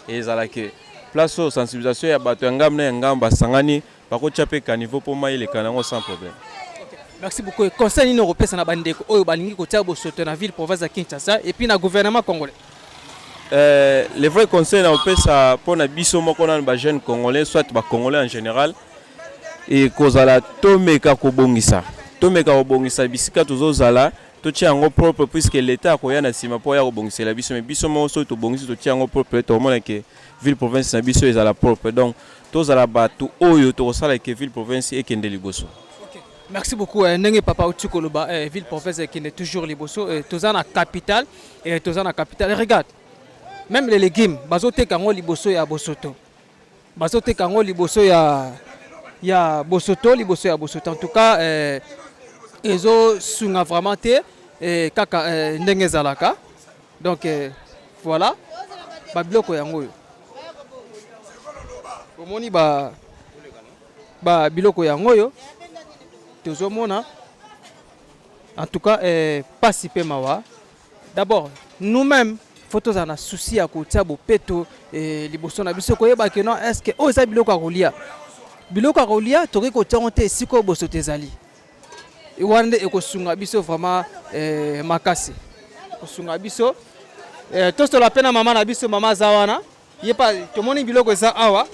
[SPEAKER 4] ezala que place de sensibilisation ya bato ngam na ngam basangani bako chape caniveau pour mai le kanango sans problème.
[SPEAKER 3] Merci beaucoup. Conseil ni européen na bandeko oyo balingi ko tia bo soto na ville province ya Kinshasa et puis na gouvernement congolais.
[SPEAKER 4] Le vrai conseil na opesa pour na biso moko na ba jeunes congolais soit ba congolais en général et kozala tomeka ko bongisa bisika tozozala to tia ngo propre puisque l'état akoya na sima po ya ko bongisa la biso mais biso mo so to bongisa to tia ngo propre to mona que ville province na biso ezala propre donc tozala batu oyo to sala que ville province ekende liboso.
[SPEAKER 3] Merci beaucoup ndenge papa Utukoloba ville province ekende toujours liboso tozana capitale et tozana capitale regarde même les légumes bazoteka ngo liboso ya bosoto bazoteka ngo liboso ya bosoto liboso ya bosoto en tout cas ezo sunga vraiment te kaka ndenge zalaka donc voilà ba biloko yango yo omoni ba biloko yango yo tozomona en tout cas pas si peu mawa d'abord nous-mêmes photos en a souci à kotia bo peto liboso na biso koyeba ke non est-ce que o za biloko a rolia toki ko tionte siko boso tezali e wande e ko sunga biso vraiment makasi ko sunga biso to so la pena mama na biso mama zawana yepa tomoni biloko za awa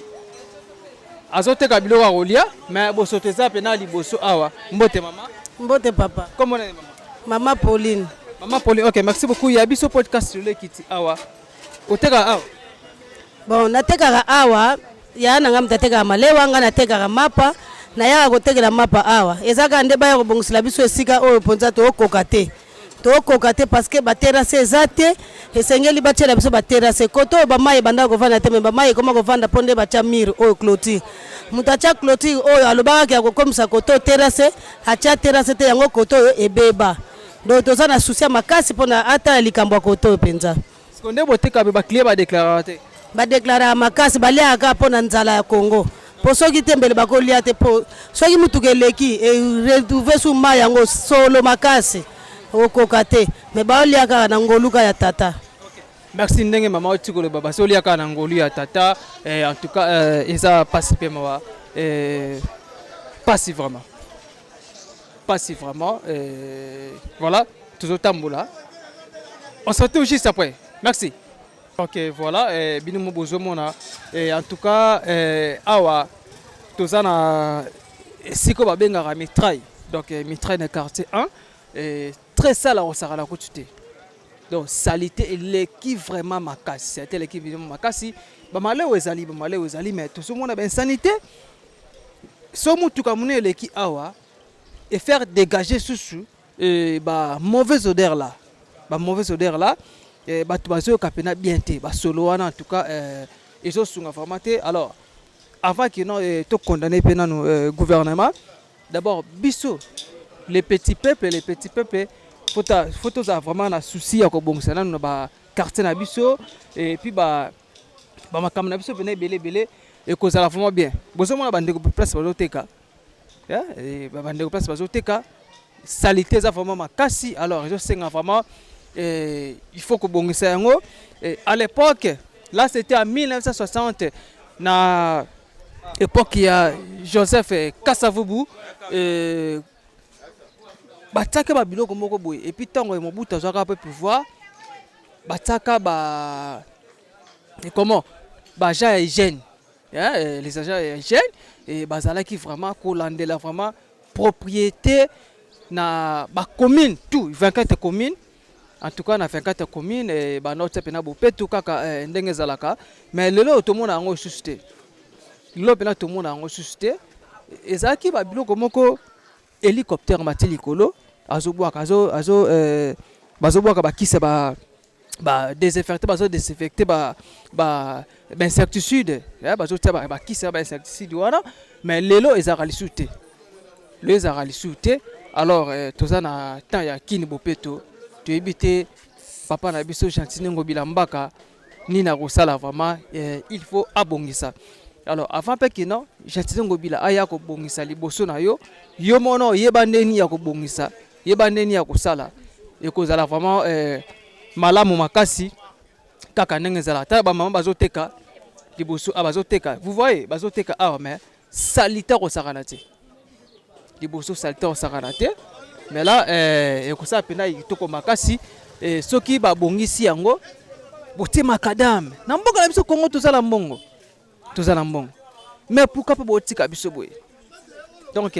[SPEAKER 3] azoteka biloko a rolia mais boso teza pena liboso awa mbote mama
[SPEAKER 8] Mbote papa.
[SPEAKER 3] Comment est maman?
[SPEAKER 8] Maman Pauline.
[SPEAKER 3] Maman Pauline, ok, merci beaucoup. Il y a un podcast sur le kiti awa. Oteka awa.
[SPEAKER 8] Bon, nateka awa, ya nangam tateka malewa nga nateka mapa,
[SPEAKER 9] na yaka kotekela mapa awa ezaka nde baya kobongisela biso esika oyo mponza tokoka te parce que baterase eza te esengeli batiela biso baterase koto oyo bamai ebandaka kovanda te me bamai ekoma kovanda mpo nde batya mire oyo clôture moto atya clôture oyo alobakaki ya kokomisa koto terase atya terase te yango koto oyo ebeba donc toza na susi ya makasi mpona ata likambo ya koto oyo mpenza
[SPEAKER 3] nde boteka be baklie badeklaraka te
[SPEAKER 9] badeklaraka makasi baliaka mpona nzala ya Congo po soki te mbele bakolia te po soki mutuka eleki eretrouve su mai yango solo makasi okoka te me baoliaka na ngoluka ya tata.
[SPEAKER 3] Merci ndenge mama otikolo baba soliaka na ngolu ya tata en tout cas eza pasi pe mawa pasi vraiment voilà toujours tambola on se retrouve juste après merci. Ok voilà binomo bozomona en tout cas awa tozana siko babengaka mitraille donc mitraille na quartier 1 très sale au Sarala Kotuté. Donc salité et l'équipe vraiment makasi. C'était l'équipe vraiment makasi. Bamalé ezali mais tout ce monde a bien sanité. Somo tout comme nous l'équipe awa et faire dégager sous ba mauvaise odeur là. Ba mauvaise odeur là et ba tubazo kapena bien té ba solo en tout cas ils ont sont formaté alors avant que non to condamner pena no gouvernement d'abord biso les petits peuples faut vraiment na souci ya ko bongisa na ba quartier na biso et puis ba makam na biso bene belé et ko ça vraiment bien bozo mona bande ko place bazoteka et bande ko place bazoteka salité ça vraiment makasi alors je sais vraiment il faut ko bongisa yango à l'époque là c'était en 1960 na époque il y a Joseph Kasavubu bataka ba biloko moko boye et puis tango Mobutu azaka peu pouvoir bataka ba et comment ba ja hygiène les agents hygiène et bazala qui vraiment kolandela vraiment propriété na ba commune tout 24 communes en tout cas na 24 communes et ba note pena bo petu kaka ndenge zalaka mais lelo to mona ngo suscité lelo pena to mona ngo suscité ezaki ba biloko moko hélicoptère matilikolo azobwaka bazobwaka bakisa ba désinfecter désinfecter ba insecticide bazotia bakisa ba insecticide wana mais lelo ezaka lisute alors toza na temps ya kini bopeto to ebité papa na biso Gentine Ngobila Mbaka ni na kosala vraiment il faut abongisa. Alors avant pe kino Gentine Ngobila aya ko bongisa liboso na yo mono yeba ndeni ya ko bongisa yeba ndeni ya kosala e kozala vraiment malamu makasi kaka ndenge zala ta ba mama bazoteka liboso bazoteka vous voyez bazoteka mais salitaire ko sakana te liboso salitaire ko sakana te mais là e kosala pena kitoko makasi soki ba bongisi yango bote makadam na mboka na biso Kongo tozala mbongo mais pourquoi pas botika biso boye donc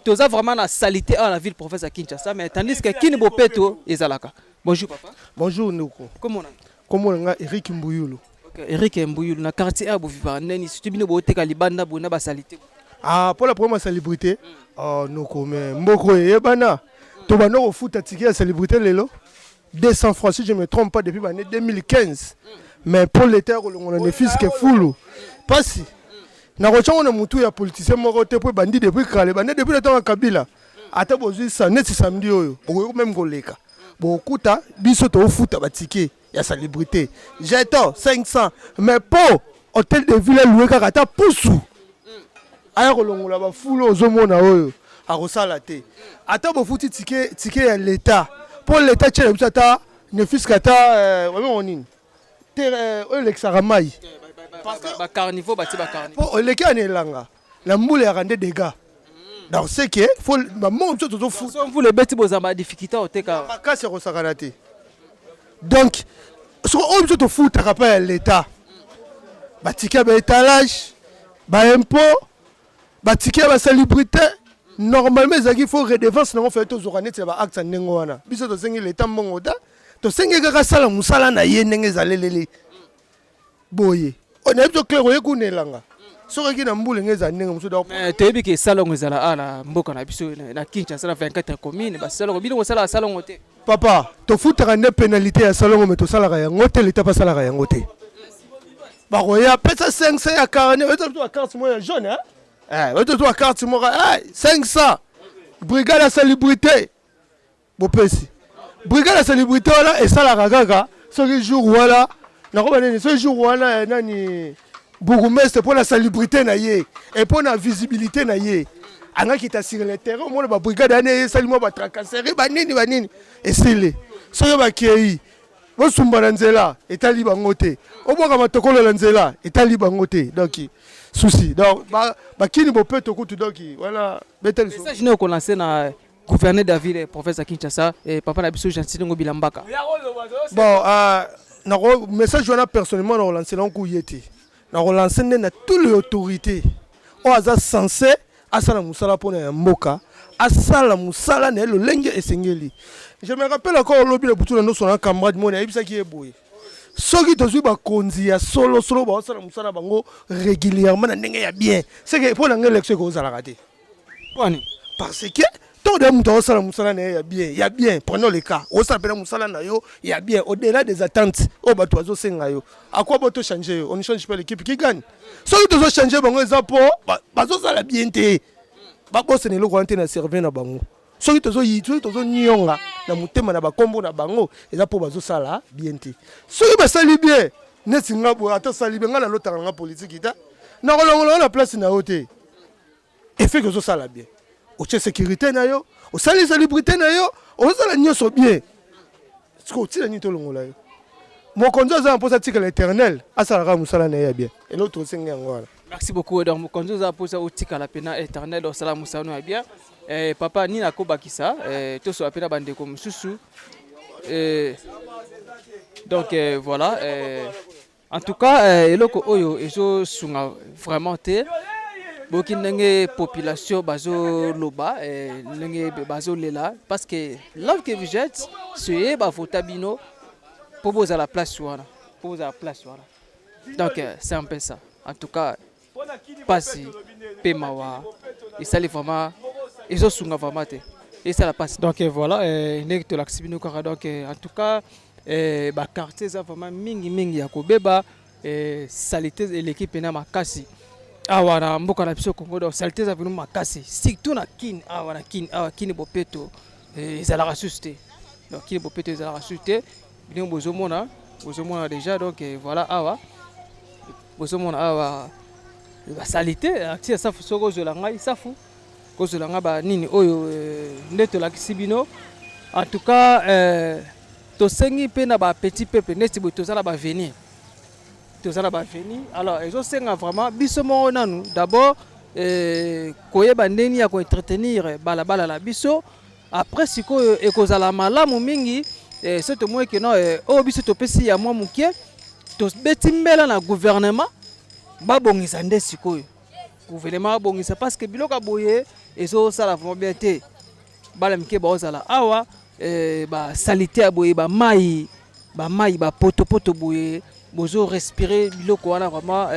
[SPEAKER 3] toza vraiment la salité à la ville professeur Kinshasa mais tandis que kini bopeto ezalaka. Bonjour papa.
[SPEAKER 2] Bonjour Noko.
[SPEAKER 3] Comment
[SPEAKER 2] on nga Eric Mbuyulu.
[SPEAKER 3] OK Eric Mbuyulu na quartier a boviva neni si tubino boteka libanda bona ba salité.
[SPEAKER 2] Ah pour la première célébrité Noko mais mboko yebana to bana ko futa ticket célébrité lelo 200 francs si je me trompe pas depuis l'année 2015 mais pour l'état on a fils que fulu pasi na kochongo na mutu ya politicien moko te po bandi depuis kale bandi depuis le temps ya Kabila ata bozwi sa neti samedi oyo okoki même koleka bokuta biso to futa ba ticket ya célébrité j'attends 500 mais pour hôtel de ville loué kaka ta pusu aya kolongola ba fulo ozomona oyo akosala te ata bofuti ticket ya l'état pour l'état tchela biso ata ne fils kata vraiment onini te olexaka mai
[SPEAKER 3] ba carnivore bati ba carnivore
[SPEAKER 2] po oleki anelanga la mbule ya rende dégâts donc c'est que faut ba monde tout fou
[SPEAKER 3] vous le beti bozamba difficulté oteka
[SPEAKER 2] makasi ko sakana te donc so on tout fou ta pa l'état ba ticket ba étalage ba impôt ba ticket ba célébrité normalement il faut redevance na fait to zokanet ba acte ndengo wana biso to sengi l'état mbongo da to sengi kaka sala musala na ye ndenge zalelele boye on est clair oyekunelanga
[SPEAKER 10] soki na mbula ngeza ndenge musu da
[SPEAKER 3] toyebi ke salongo ezala ala mboka na biso na Kinshasa na 24 communes ba salongo bino sala salongo te
[SPEAKER 10] papa to futaka ne pénalité ya salongo mais to salaka yango te l'état pas salaka yango te ba roya pesa 500 ya 40 weto to carte moya jaune hein weto to carte moya 500 brigade ya salubrité bopesi brigade ya salubrité wala esalaka kaka soki jour wala na ko banene soki jour wala nani bourgmestre pour la salubrité na ye et pour la visibilité na ye anga kita sur le terrain au moins ba brigade ane salimo ba tracasserie ba nini et c'est soyo ba kei bo sumba na nzela etali bango te oboka matokolo na nzela etali bango te donc souci donc ba kini bo peto kutu donc voilà betel so
[SPEAKER 3] message ne ko lancer na gouverneur David professeur Kinshasa et papa na biso Jean Silingo Bilambaka
[SPEAKER 10] bon na message wana personnellement na lancer na ko yeti na relancer na toutes les autorités o aza censé asala musala pona ya mboka asala musala na le lenge esengeli. Je me rappelle encore lobby le butu na noso na camarade mona ibisa ki eboye soki tozui ba konzi ya solo ba asala musala bango régulièrement na ndenge ya bien c'est que pour l'angle élection ko zala raté parce que tout de monde osala musala na ya bien prenons le cas osala pena musala na yo ya bien au-delà des attentes o bato azo senga yo à quoi boto changer on ne change pas l'équipe qui gagne soki tozo changer bango ezapo bazo sala bien te ba bosse ne loko ante na servir na bango soki tozo nyonga na mutema na bakombo na bango ezapo bazo sala bien te soki ba sali bien neti ngabo ata sali bien ngana lotaka nga politique ita na kolongola na place na hote et fait que zo sala bien au sécurité na yo au sali salubrité na yo au sala nyoso bien ce que tu ni to longola yo mon conduit za mposa tika l'éternel asala musala na ya bien et l'autre senga ngwala.
[SPEAKER 3] Merci beaucoup donc mon conduit za mposa tika la pena éternel osala musala na bien papa ni na kobakisa to so apena bandeko mususu donc voilà en tout cas eloko oyo ezo sunga vraiment te boki ndenge population bazo loba ndenge bazo lela parce que là que vous êtes c'est ba votabino pour vous à la place wana pour vous à la place wana donc c'est un peu ça en tout cas pasi pemawa et ça les vraiment ezo sunga vraiment te et ça la passe donc voilà ndenge to laksibino kaka donc en tout cas ba quartier ça vraiment mingi ya kobeba salité et l'équipe na makasi awa na mboka na biso Congo donc salité za venu makasi surtout na kin awa na kin awa kini bopeto ezala rasusté donc kini bopeto ezala rasusté bien bozomona déjà donc voilà awa bozomona awa ba salité acte ça soko zolanga isafu ko zolanga ba nini oyo ndeto la kisibino en tout cas to sengi pe na ba petit peuple neti bo tozala ba venir alors ils ont vraiment biso mo nanu d'abord koyeba ndeni ya ko entretenir balabala la biso après siko ekozala malamu mingi c'est au moins que non o biso to pesi ya mwa mukie to beti mbela na gouvernement babongisa nde siko gouvernement babongisa parce que biloka boye ezo sala vraiment bien te bala mike ba ozala awa ba salité ya boye ba mai ba poto boye bozo respirer biloko wana vraiment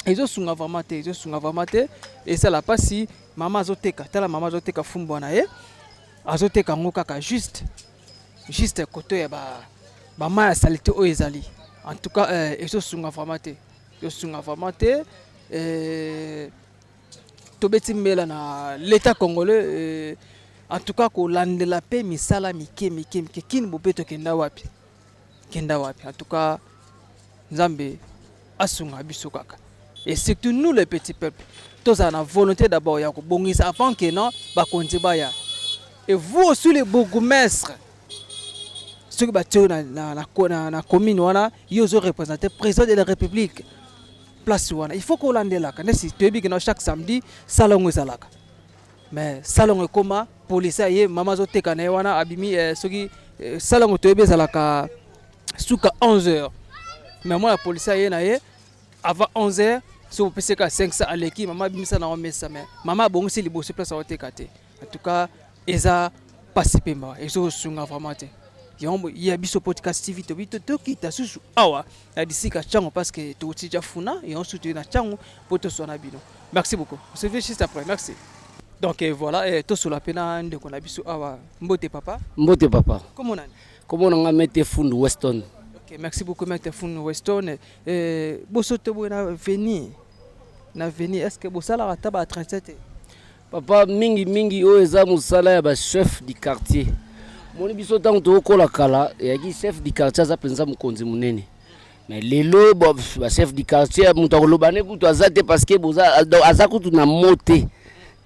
[SPEAKER 3] ezo sunga vraiment te et ça la passi maman azoteka tala maman azoteka fumbo na ye azoteka ngo kaka juste côté ya ba ma salité o ezali en tout cas ezo sunga vraiment te to beti mbela na l'état congolais en tout cas ko landela pe misala mike kini bopeto kenda wapi en tout cas Nzambe asunga biso kaka et surtout nous les petits peuples tous on a volonté d'abord ya ko bongisa avant que non ba konzi baya et vous aussi les bourgmestres ceux qui battent na commune wana yozo représenter président de la République place wana il faut qu'on lande là quand si tu que chaque samedi salon ezalaka mais salon ekoma police ye mama zo teka na wana abimi soki salon to ezalaka suka 11h. Mais moi la police a yé avant 11h si vous pensez qu'à 500 à l'équipe maman bimisa na omesa mais maman bon si libo se place à otekate en tout cas eza participer ma ezo sunga vraiment te ya biso podcast TV to bito to kita susu awa na disika chango parce que to tija funa et on soutient na chango poto sona bino. Merci beaucoup. On se voit juste après. Merci. Donc voilà, tout sur la pena de qu'on a biso awa mbote papa.
[SPEAKER 11] Mbote papa.
[SPEAKER 3] Comment on
[SPEAKER 11] Comment on a mette Fund Weston.
[SPEAKER 3] OK, merci beaucoup mette Fund Weston. Boso to na venir. Na venir est-ce que bosala rata ba 37?
[SPEAKER 11] Papa mingi o eza musala ya ba chef du quartier. Moni biso tango to kola kala ya ki chef du quartier za penza mukonzi munene. Mais lelo ba chef du quartier muta kolobane kutu azate parce que boza azakutu na moté.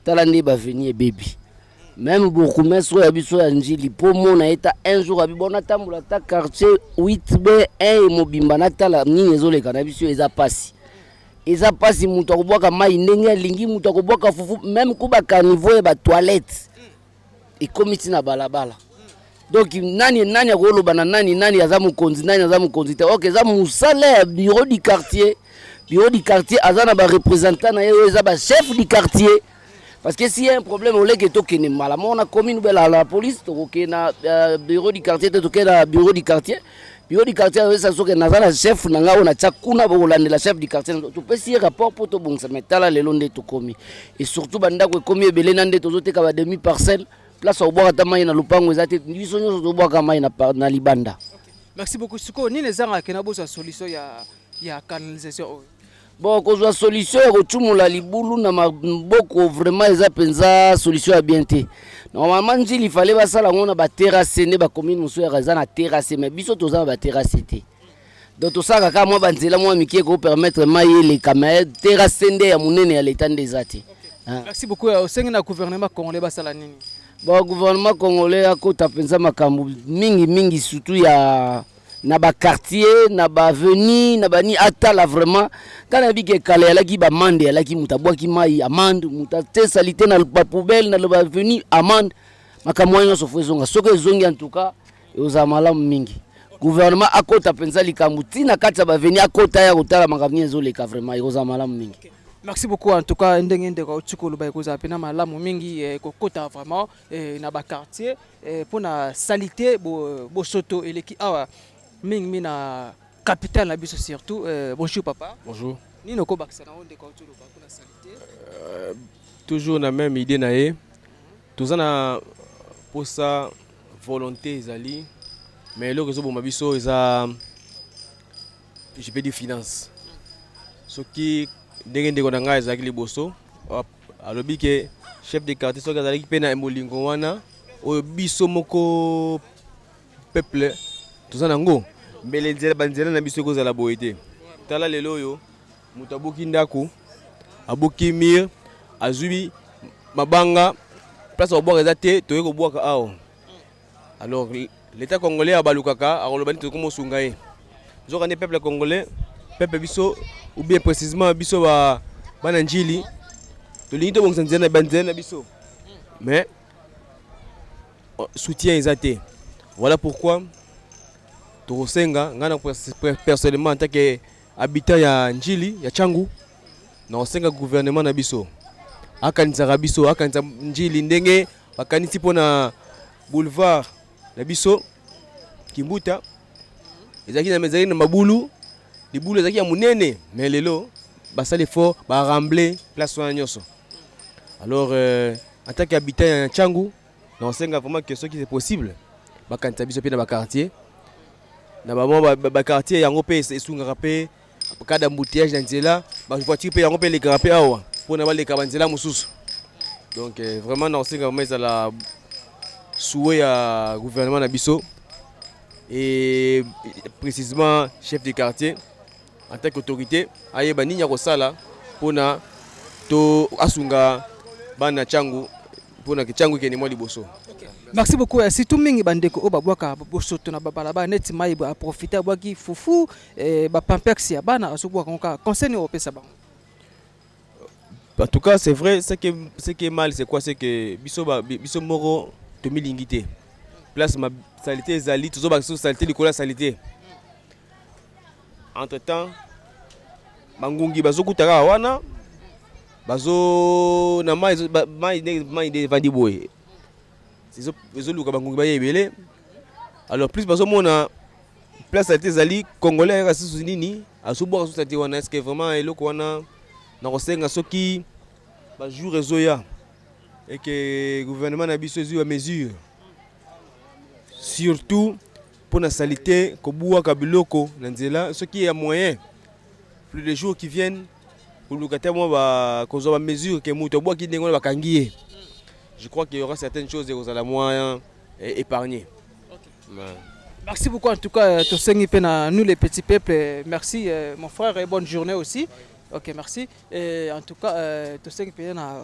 [SPEAKER 11] Tala ndi ba venir baby. Même beaucoup meso ya biso ya njili po mona eta un jour abibona tambula ta quartier 8B 1 mobimba na tala nini ezoleka na biso eza pasi. Eza pasi mutu akobwaka mai ndenge lingi mutu akobwaka fufu même kuba caniveau ba toilette ekomiti na balabala. Donc nani akoloba na nani aza mukonzi te. OK, eza musala ya bureau du quartier azana ba représentant na yo eza ba chef du quartier. Parce que s'il y a un problème au leke tokene malama on a commune la police toke na bureau du quartier toke na bureau du quartier ça soke nazana chef nanga on a tchakuna bolande la chef du quartier to pesi rapport pour to bongsa metala lelo nde to komi et surtout banda ko komi ebele nande to zote ka ba demi parcelle place au bois tamai na lupango ezate biso nyoso to bois kamai na libanda.
[SPEAKER 3] Merci beaucoup Suko ni nezanga kena bosa solution ya canalisation.
[SPEAKER 11] Bon, kozwa solution ya kotumula libulu na maboko vraiment eza penza solution ya bien te. Normalement njili il fallait basala ngona ba terrasse ne ba commune muso ya za na terrasse mais biso toza ba terrasse te. Donc to saka ka mwa banzela mwa mikie ko permettre maye les caméras terrasse nde ya munene ya l'état des ati.
[SPEAKER 3] Merci beaucoup au sengi na gouvernement congolais basala nini.
[SPEAKER 11] Bon, gouvernement congolais akota penza makambu mingi surtout ya na ba quartier na ba avenue na ba ni atala vraiment kana bike kale alaki ba mande alaki mutabwaki mai amande mutate salite na ba poubelle na ba avenue amande makamwanyo sofezonga soke zongi en tout cas oza malamu mingi gouvernement akota penza likambu tina kati ba avenue akota ya kotala makamnye zoleka vraiment oza malamu mingi.
[SPEAKER 3] Merci beaucoup en tout cas ndenge ko tsukulu ba ko za pena malamu mingi ko kota vraiment na ba quartier pour na salité bo soto eleki awa Ming na capitale na biso surtout. Bonjour papa.
[SPEAKER 12] Bonjour.
[SPEAKER 3] Ni noko bakisana onde ko tulo ba kuna salité.
[SPEAKER 12] Toujours la même idée naé. Tozana pour ça volonté ezali mais le réseau bomba biso eza je peux dire finance. Ce qui ndenge ko nanga ezaki liboso alobi ke chef de quartier so kazali pena emolingo wana o biso moko peuple tozana ngo mbele nzela banzela na biso kozala boyete tala lelo yo mutu aboki ndako aboki mir azwi mabanga place obwaka eza te toye kobwaka awa. Alors l'état congolais abalukaka akolobani tokomo sunga ye nzoka nde peuple congolais peuple biso ou bien précisément biso bana njili tolingi tobongisa nzela na banzela na biso mais soutien eza te. Voilà pourquoi Tosenga ngana personnellement en tant que habitant ya njili ya changu na osenga gouvernement na biso akanisa biso akanisa njili ndenge bakanisi pona boulevard na biso Kimbuta ezaki na mezali na mabulu libulu ezaki ya munene mais lelo basali fort ba rambler place wana nyoso. Alors en tant qu'habitant ya changu na osenga vraiment que ce qui est possible bakanisa biso pe na ba quartier na ba quartier yango pe esunga pe kada embouteillage na nzela ba voiture pe yango pe le grappe awa pona ba le kabanzela mususu. Donc vraiment na osenga vraiment ezala souhait ya gouvernement na biso et précisément chef de quartier en tant qu'autorité ayeba nini ya kosala pona to asunga bana changu pona ke changu kene mwa liboso.
[SPEAKER 3] Merci beaucoup. Si tout mingi bandeko o babwaka bosoto na babalaba neti mai ba profiter bwaki fufu ba pampex ya bana asubwa konka conseil au pesa bango.
[SPEAKER 12] En tout cas, c'est vrai, ce qui est mal c'est quoi, c'est que biso moro to milingité. Place ma salité zali toujours ba salité likola salité. Entre-temps bangungi bazokutaka wana bazo na mai de vandi boy. Ils ont bangungi ba yebele Alors plus bazomona place salité ezali congolais ya sous nini azoboka sous salité wana est-ce que vraiment eloko wana na kosenga soki ba jour ezoya et que gouvernement na biso ezwi ba mesure surtout pour la salité kobuwa kabiloko na nzela soki ya moyen plus les jours qui viennent pour le cas moi ba kozwa ba mesure que muto boa ki ndengo bakangie. Je crois qu'il y aura certaines choses aux ala moyen épargnées.
[SPEAKER 3] Merci beaucoup en tout cas Tosengi Pena, nous les petits peuples. Merci mon frère et bonne journée aussi. Ok, merci. Et en tout cas Tosengi Pena,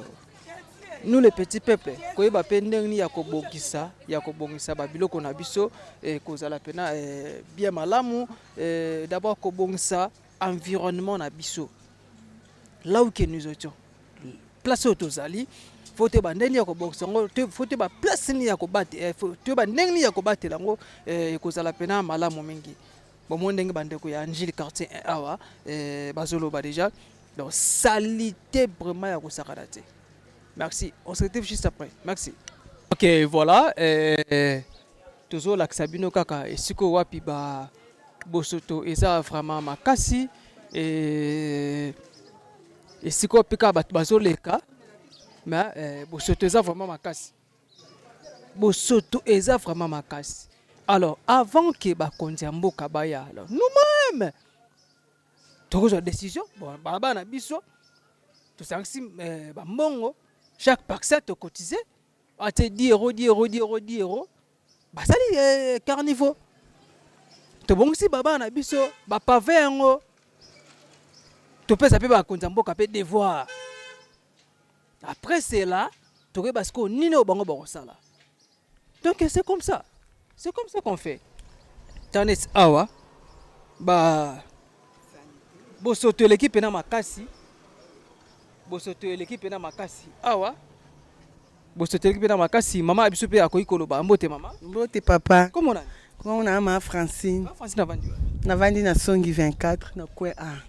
[SPEAKER 3] nous les petits peuples. Koyeba pendeng ya kobongisa ba biloko na biso et kozala pena bien malamu d'abord kobongisa environnement na biso. Là où que nous étions. Place au Tozali. Faut te bandeni ya kobongisa ngo, faut te ba place ni ya kobate, faut te ba ndenge ni ya kobate lango kozala pena malamu mingi. Bon mo ndenge bandeko ya Angile quartier 1 awa bazolo ba déjà. Donc salité vraiment ya kosakarate. Merci. On se retrouve juste après. Merci. Ok, voilà. Toujours la Sabino kaka et siko wapi ba bosoto eza vraiment makasi et siko pika bazoleka. Mais bosoto eza vraiment makasi. Bosoto eza vraiment makasi. Alors avant que ba kondiambo kabaya alors nous-mêmes tokozwa décision bon baba na biso to sanksi ba mbongo chaque parcelle to cotiser a te 10 €. Basali carnivore. To bongisi baba na biso ba pavé yango. To pesa pe ba kondiambo ka pe devoir. Après cela, tu vois parce qu'on n'y a pas de ça. Donc c'est comme ça. C'est comme ça qu'on fait. Tanes awa, bah, bosoto l'équipe na makasi, bosoto l'équipe na makasi. Awa, bosoto l'équipe na makasi. Maman abiso pe akoyi koloba. Mbote maman.
[SPEAKER 13] Mbote papa.
[SPEAKER 3] Comment on a?
[SPEAKER 13] Comment on a ma Francine?
[SPEAKER 3] Francine a vendu.
[SPEAKER 13] Na vendu na Songi 24 na quoi ah.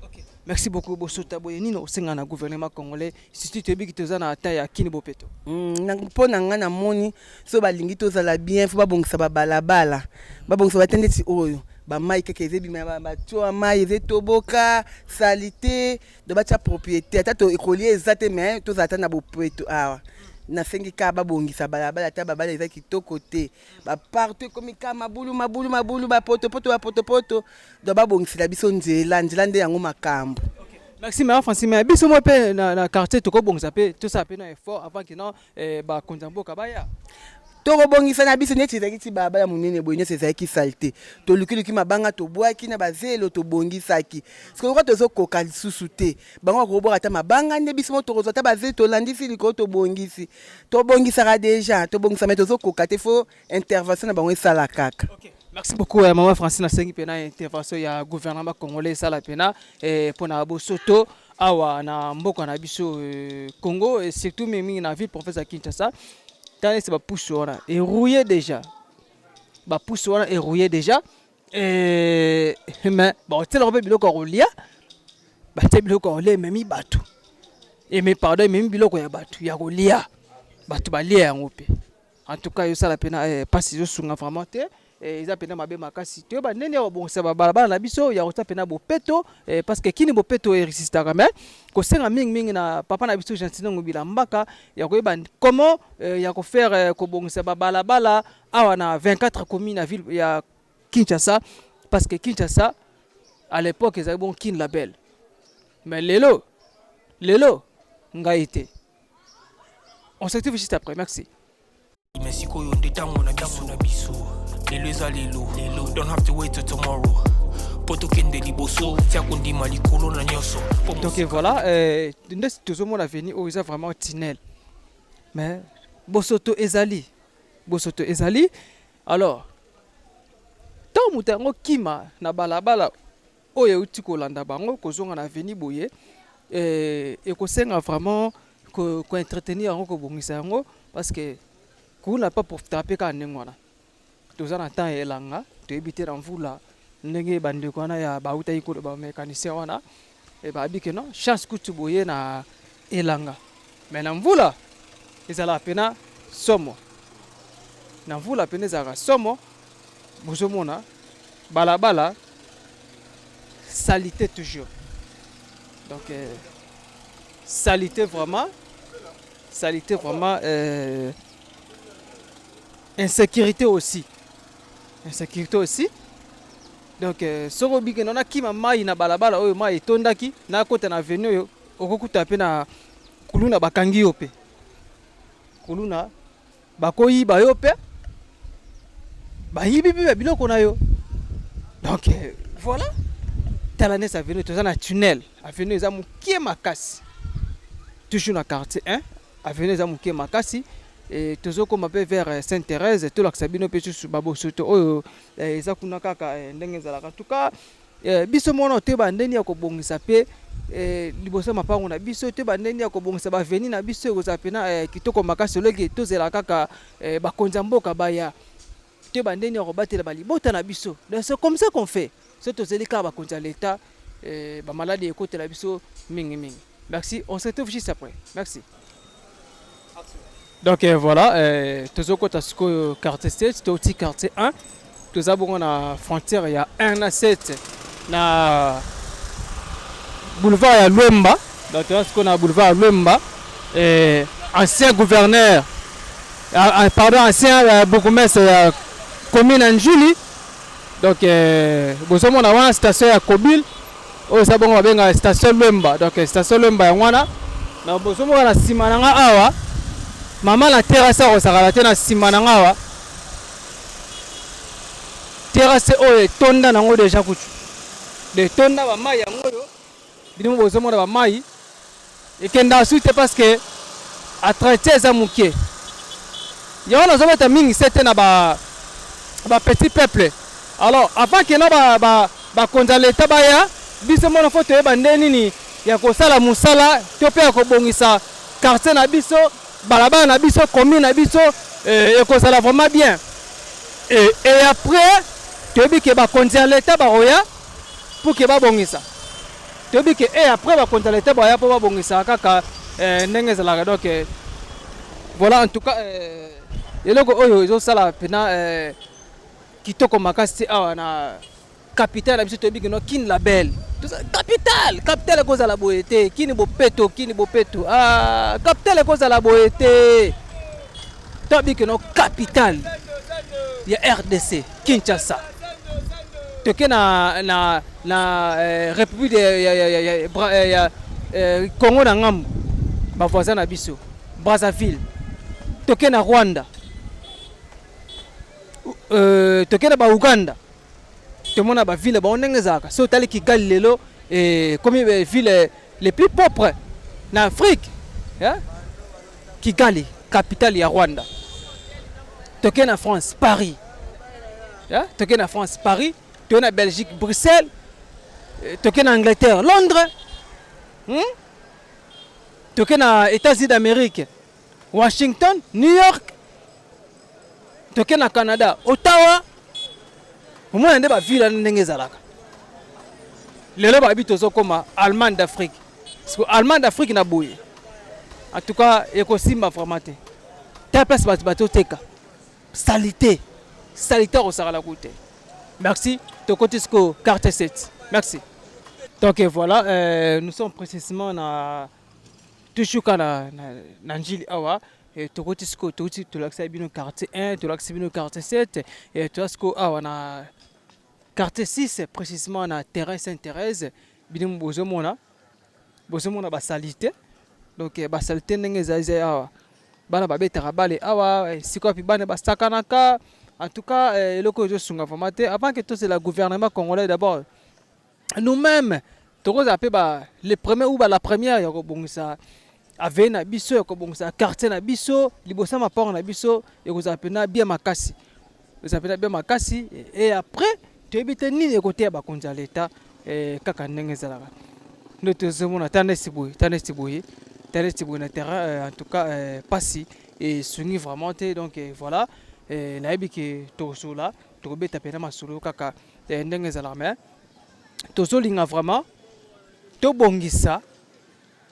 [SPEAKER 3] Merci beaucoup Bosota Boyenino au sein du gouvernement congolais. Si tu te dis que tu es na taille à Kini Bopeto.
[SPEAKER 13] Na pona ngana moni so balingi to zala bien fo babongisa ba balabala. Babongisa batende ti oyo. Ba mai keke zebi ba to mai ze toboka salité de bacha propriété ata to ekolier ezate mais to zata na bopeto awa. Na sengi ka babongisa balabala ta babala eza kitoko te ba partout comme ka mabulu ba poto do babongisa biso nzela nde yango makambo.
[SPEAKER 3] Merci Mère Francine mais biso mo pe na quartier to ko bongisa pe tout ça pe na effort avant que non ba konzambo kabaya.
[SPEAKER 13] Toko bongisa na biso neti ezaki ti balabala munene boye nyonso ezalaki salite tolukiluki mabanga tobwaki na bazelo tobongisaki sikoyo tozokoka lisusu te bango bakobwaka ata mabanga nde biso mo tokozwa ata bazelo tolandisi likolo tobongisaka déjà tobongisa me tozokoka te fo intervention na bango esala kaka.
[SPEAKER 3] Merci beaucoup Maman Francine Sengi pena intervention ya gouvernement congolais sala pena pour na bosoto awa na mboka na biso Congo et surtout même na ville province ya Kinshasa. C'est ba pousse wana et rouillé déjà. Ba pousse wana et rouillé déjà mais bon c'est le biloko rolia. Ba te biloko rolia memi batu. Et mais pardon memi biloko ya batu ya rolia. Batu ba lia yango pe. En tout cas yo sala pena pas si yo sunga vraiment te. Ils appellent ma bé makasi. Tu vois, nene bon ça va balabala na biso ya ota pena bopeto parce que kini bopeto est résistant mais ko senga ming na papa na biso gentino ngobila mbaka ya ko ba comment ya ko faire ko bon ça balabala awa na 24 communes na ville ya Kinshasa parce que Kinshasa à l'époque ils avaient bon kin label mais lelo ngaité. On se retrouve juste après, merci.
[SPEAKER 5] Merci koyo ndetango na biso. Lelo eza lelo. Don't have to wait till tomorrow. Poto kende liboso, tia kondima likolo na nyoso.
[SPEAKER 3] Donc voilà, ndesi tozomona avenir oyo eza vraiment tinel. Mais bosoto ezali. Alors tant mutango kima na balabala oyo uti kolanda bango kozonga na avenir boye ekosenga vraiment ko entretenir yango ko bongisa yango parce que kuna pas pour taper ka ndengwana. Tozana temps elanga to éviter en vula ndenge bande kwana ya bauta iko ba mécanicien wana e ba bike non chance kutu boye na elanga mais na mvula ezala pena somo na mvula pena za somo bozomona balabala salité toujours. Donc salité vraiment insécurité aussi. Donc soko bike nona kima mai na balabala oyo mai etondaki na kota na avenue oyo okokuta pe na kuluna bakangi yo pe. Kuluna bakoyiba yo pe bayibi pe biloko na yo. Donc voilà. Talanes avenue toza na tunnel. Avenue eza mukie makasi. Toujours na quartier 1. Avenue eza mukie makasi. Et tozo koma pe vers Sainte-Thérèse to lakisa bino pe susu babosoto oyo eza kuna kaka ndenge ezalaka. En tout cas biso mona te bandeni ya kobongisa pe liboso mapango na biso te bandeni ya kobongisa ba veni na biso ekozala pena kitoko makasi oleki tozela kaka bakonza mboka baya te bandeni ya kobatela balibota na biso. C'est comme ça qu'on fait. C'est tozeli kaka bakonza l'état ba maladi ekotela biso mingi. Merci, on se retrouve juste après. Merci. Donc voilà, tozoko tasiko quartier 7, c'est aussi quartier 1. Nous avons la frontière, il y a 1 à 7 na boulevard à Luemba. Donc on a boulevard à Luemba. Ancien gouverneur, ancien bourgmestre commune en Julie. Donc vous avez une station à Kobil. Vous avez une station Luemba. Donc station Luemba wana. Na vous avez une simananga awa. Maman la terrasse au sakalate na simananga awa. Terrasse oyo tonda nango déjà kutu. De tonda ba mai yango yo. Bino bozomona ba mai. Ekenda suite parce que à traiter za mukie. Yo na zometa mingi sete na ba petit peuple. Alors avant que na ba konza leta baya, biso mona foto yeba ndeni ni ya kosala musala to pe ya kobongisa quartier na biso, balabala na biso, commune na biso ekosala vraiment bien. Et après tobi ke ba konza leta ba roya pour que ba bongisa. Tobi ke et après ba konza leta ba ya pour ba bongisa kaka ndenge zalaka. Donc voilà, en tout cas eloko oyo ezo sala pena kitoko makasi awa na capitale biso tobi ke no kin label. Capitale koza la boete, kini bopeto capitale koza la boete. Tobi ke no capitale ya RDC Kinshasa. Toke na République ya Congo na ngambu ba voisin na biso Brazzaville. Toke na Rwanda. Toke na ba Uganda. Tomona ba ville ba ondenge zaka. So tali Kigali lelo comme les villes les plus pauvres en Afrique. Hein? Kigali, capitale ya Rwanda. Toke na France, Paris. Hein? Toke na France, Paris. Toke na Belgique, Bruxelles. Toke na Angleterre, Londres. Toke na États-Unis d'Amérique, Washington, New York. Toke na Canada, Ottawa. Au moins ndeba ville ndenge zalaka. Lelo ba bito zokoma Allemagne d'Afrique. Parce que Allemagne d'Afrique na boye. En tout cas, ekosimba vraiment te. Ta place bato teka. Salité au Sarala Koute. Merci. Tokotisko carte 7. Merci. Donc voilà, nous sommes précisément na Tushuka na Njili awa. Et Tokotisko touti to l'accès bino carte 1, to l'accès bino carte 7 et Toasko awa na carte 6 précisément na terrain Sainte-Thérèse. Bino bozomona ba salité. Donc ba salité ndenge zaza awa. Bana babetaka bale awa siko pi bana bastakanaka. En tout cas eloko zo sunga formate avant que tout c'est le gouvernement congolais d'abord. Nous-mêmes tokoza ape ba les premiers ou ba la première ya kobongisa ave na biso ya kobongisa quartier na biso libosa maporo na biso ekoza pena bien makasi. Ekoza pena bien makasi et après tu ebite nini côté ba konza l'état kaka ndenge zalaka. Nous tozomona tanesi boye na terrain en tout cas passi et sungi vraiment donc voilà na yebi ke tozola tokobeta pena masolo kaka ndenge zalaka mais tozolinga vraiment tobongisa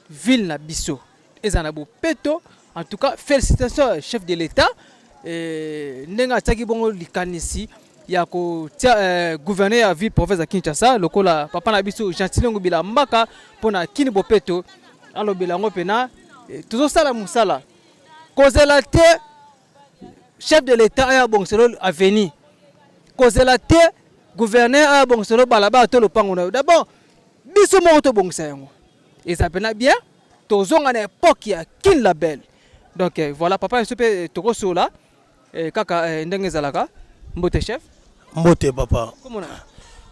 [SPEAKER 3] ville na biso ezana bopeto. En tout cas félicitations chef de l'état ndenge ataki bongo likanisi ya ko tia gouverner ya ville province ya Kinshasa lokola papa na biso Gentilongo Bilambaka pona kini bopeto alobela ngo pena tuzo sala musala kozela te chef de l'état ya bonselo avenir kozela te gouverneur ya bonselo balaba to lopango na d'abord biso mo to bongisa yango et ça pena bien tozonga na époque ya kin label donc voilà papa super toko sola kaka ndenge zalaka mbote chef
[SPEAKER 2] mbote papa
[SPEAKER 3] komona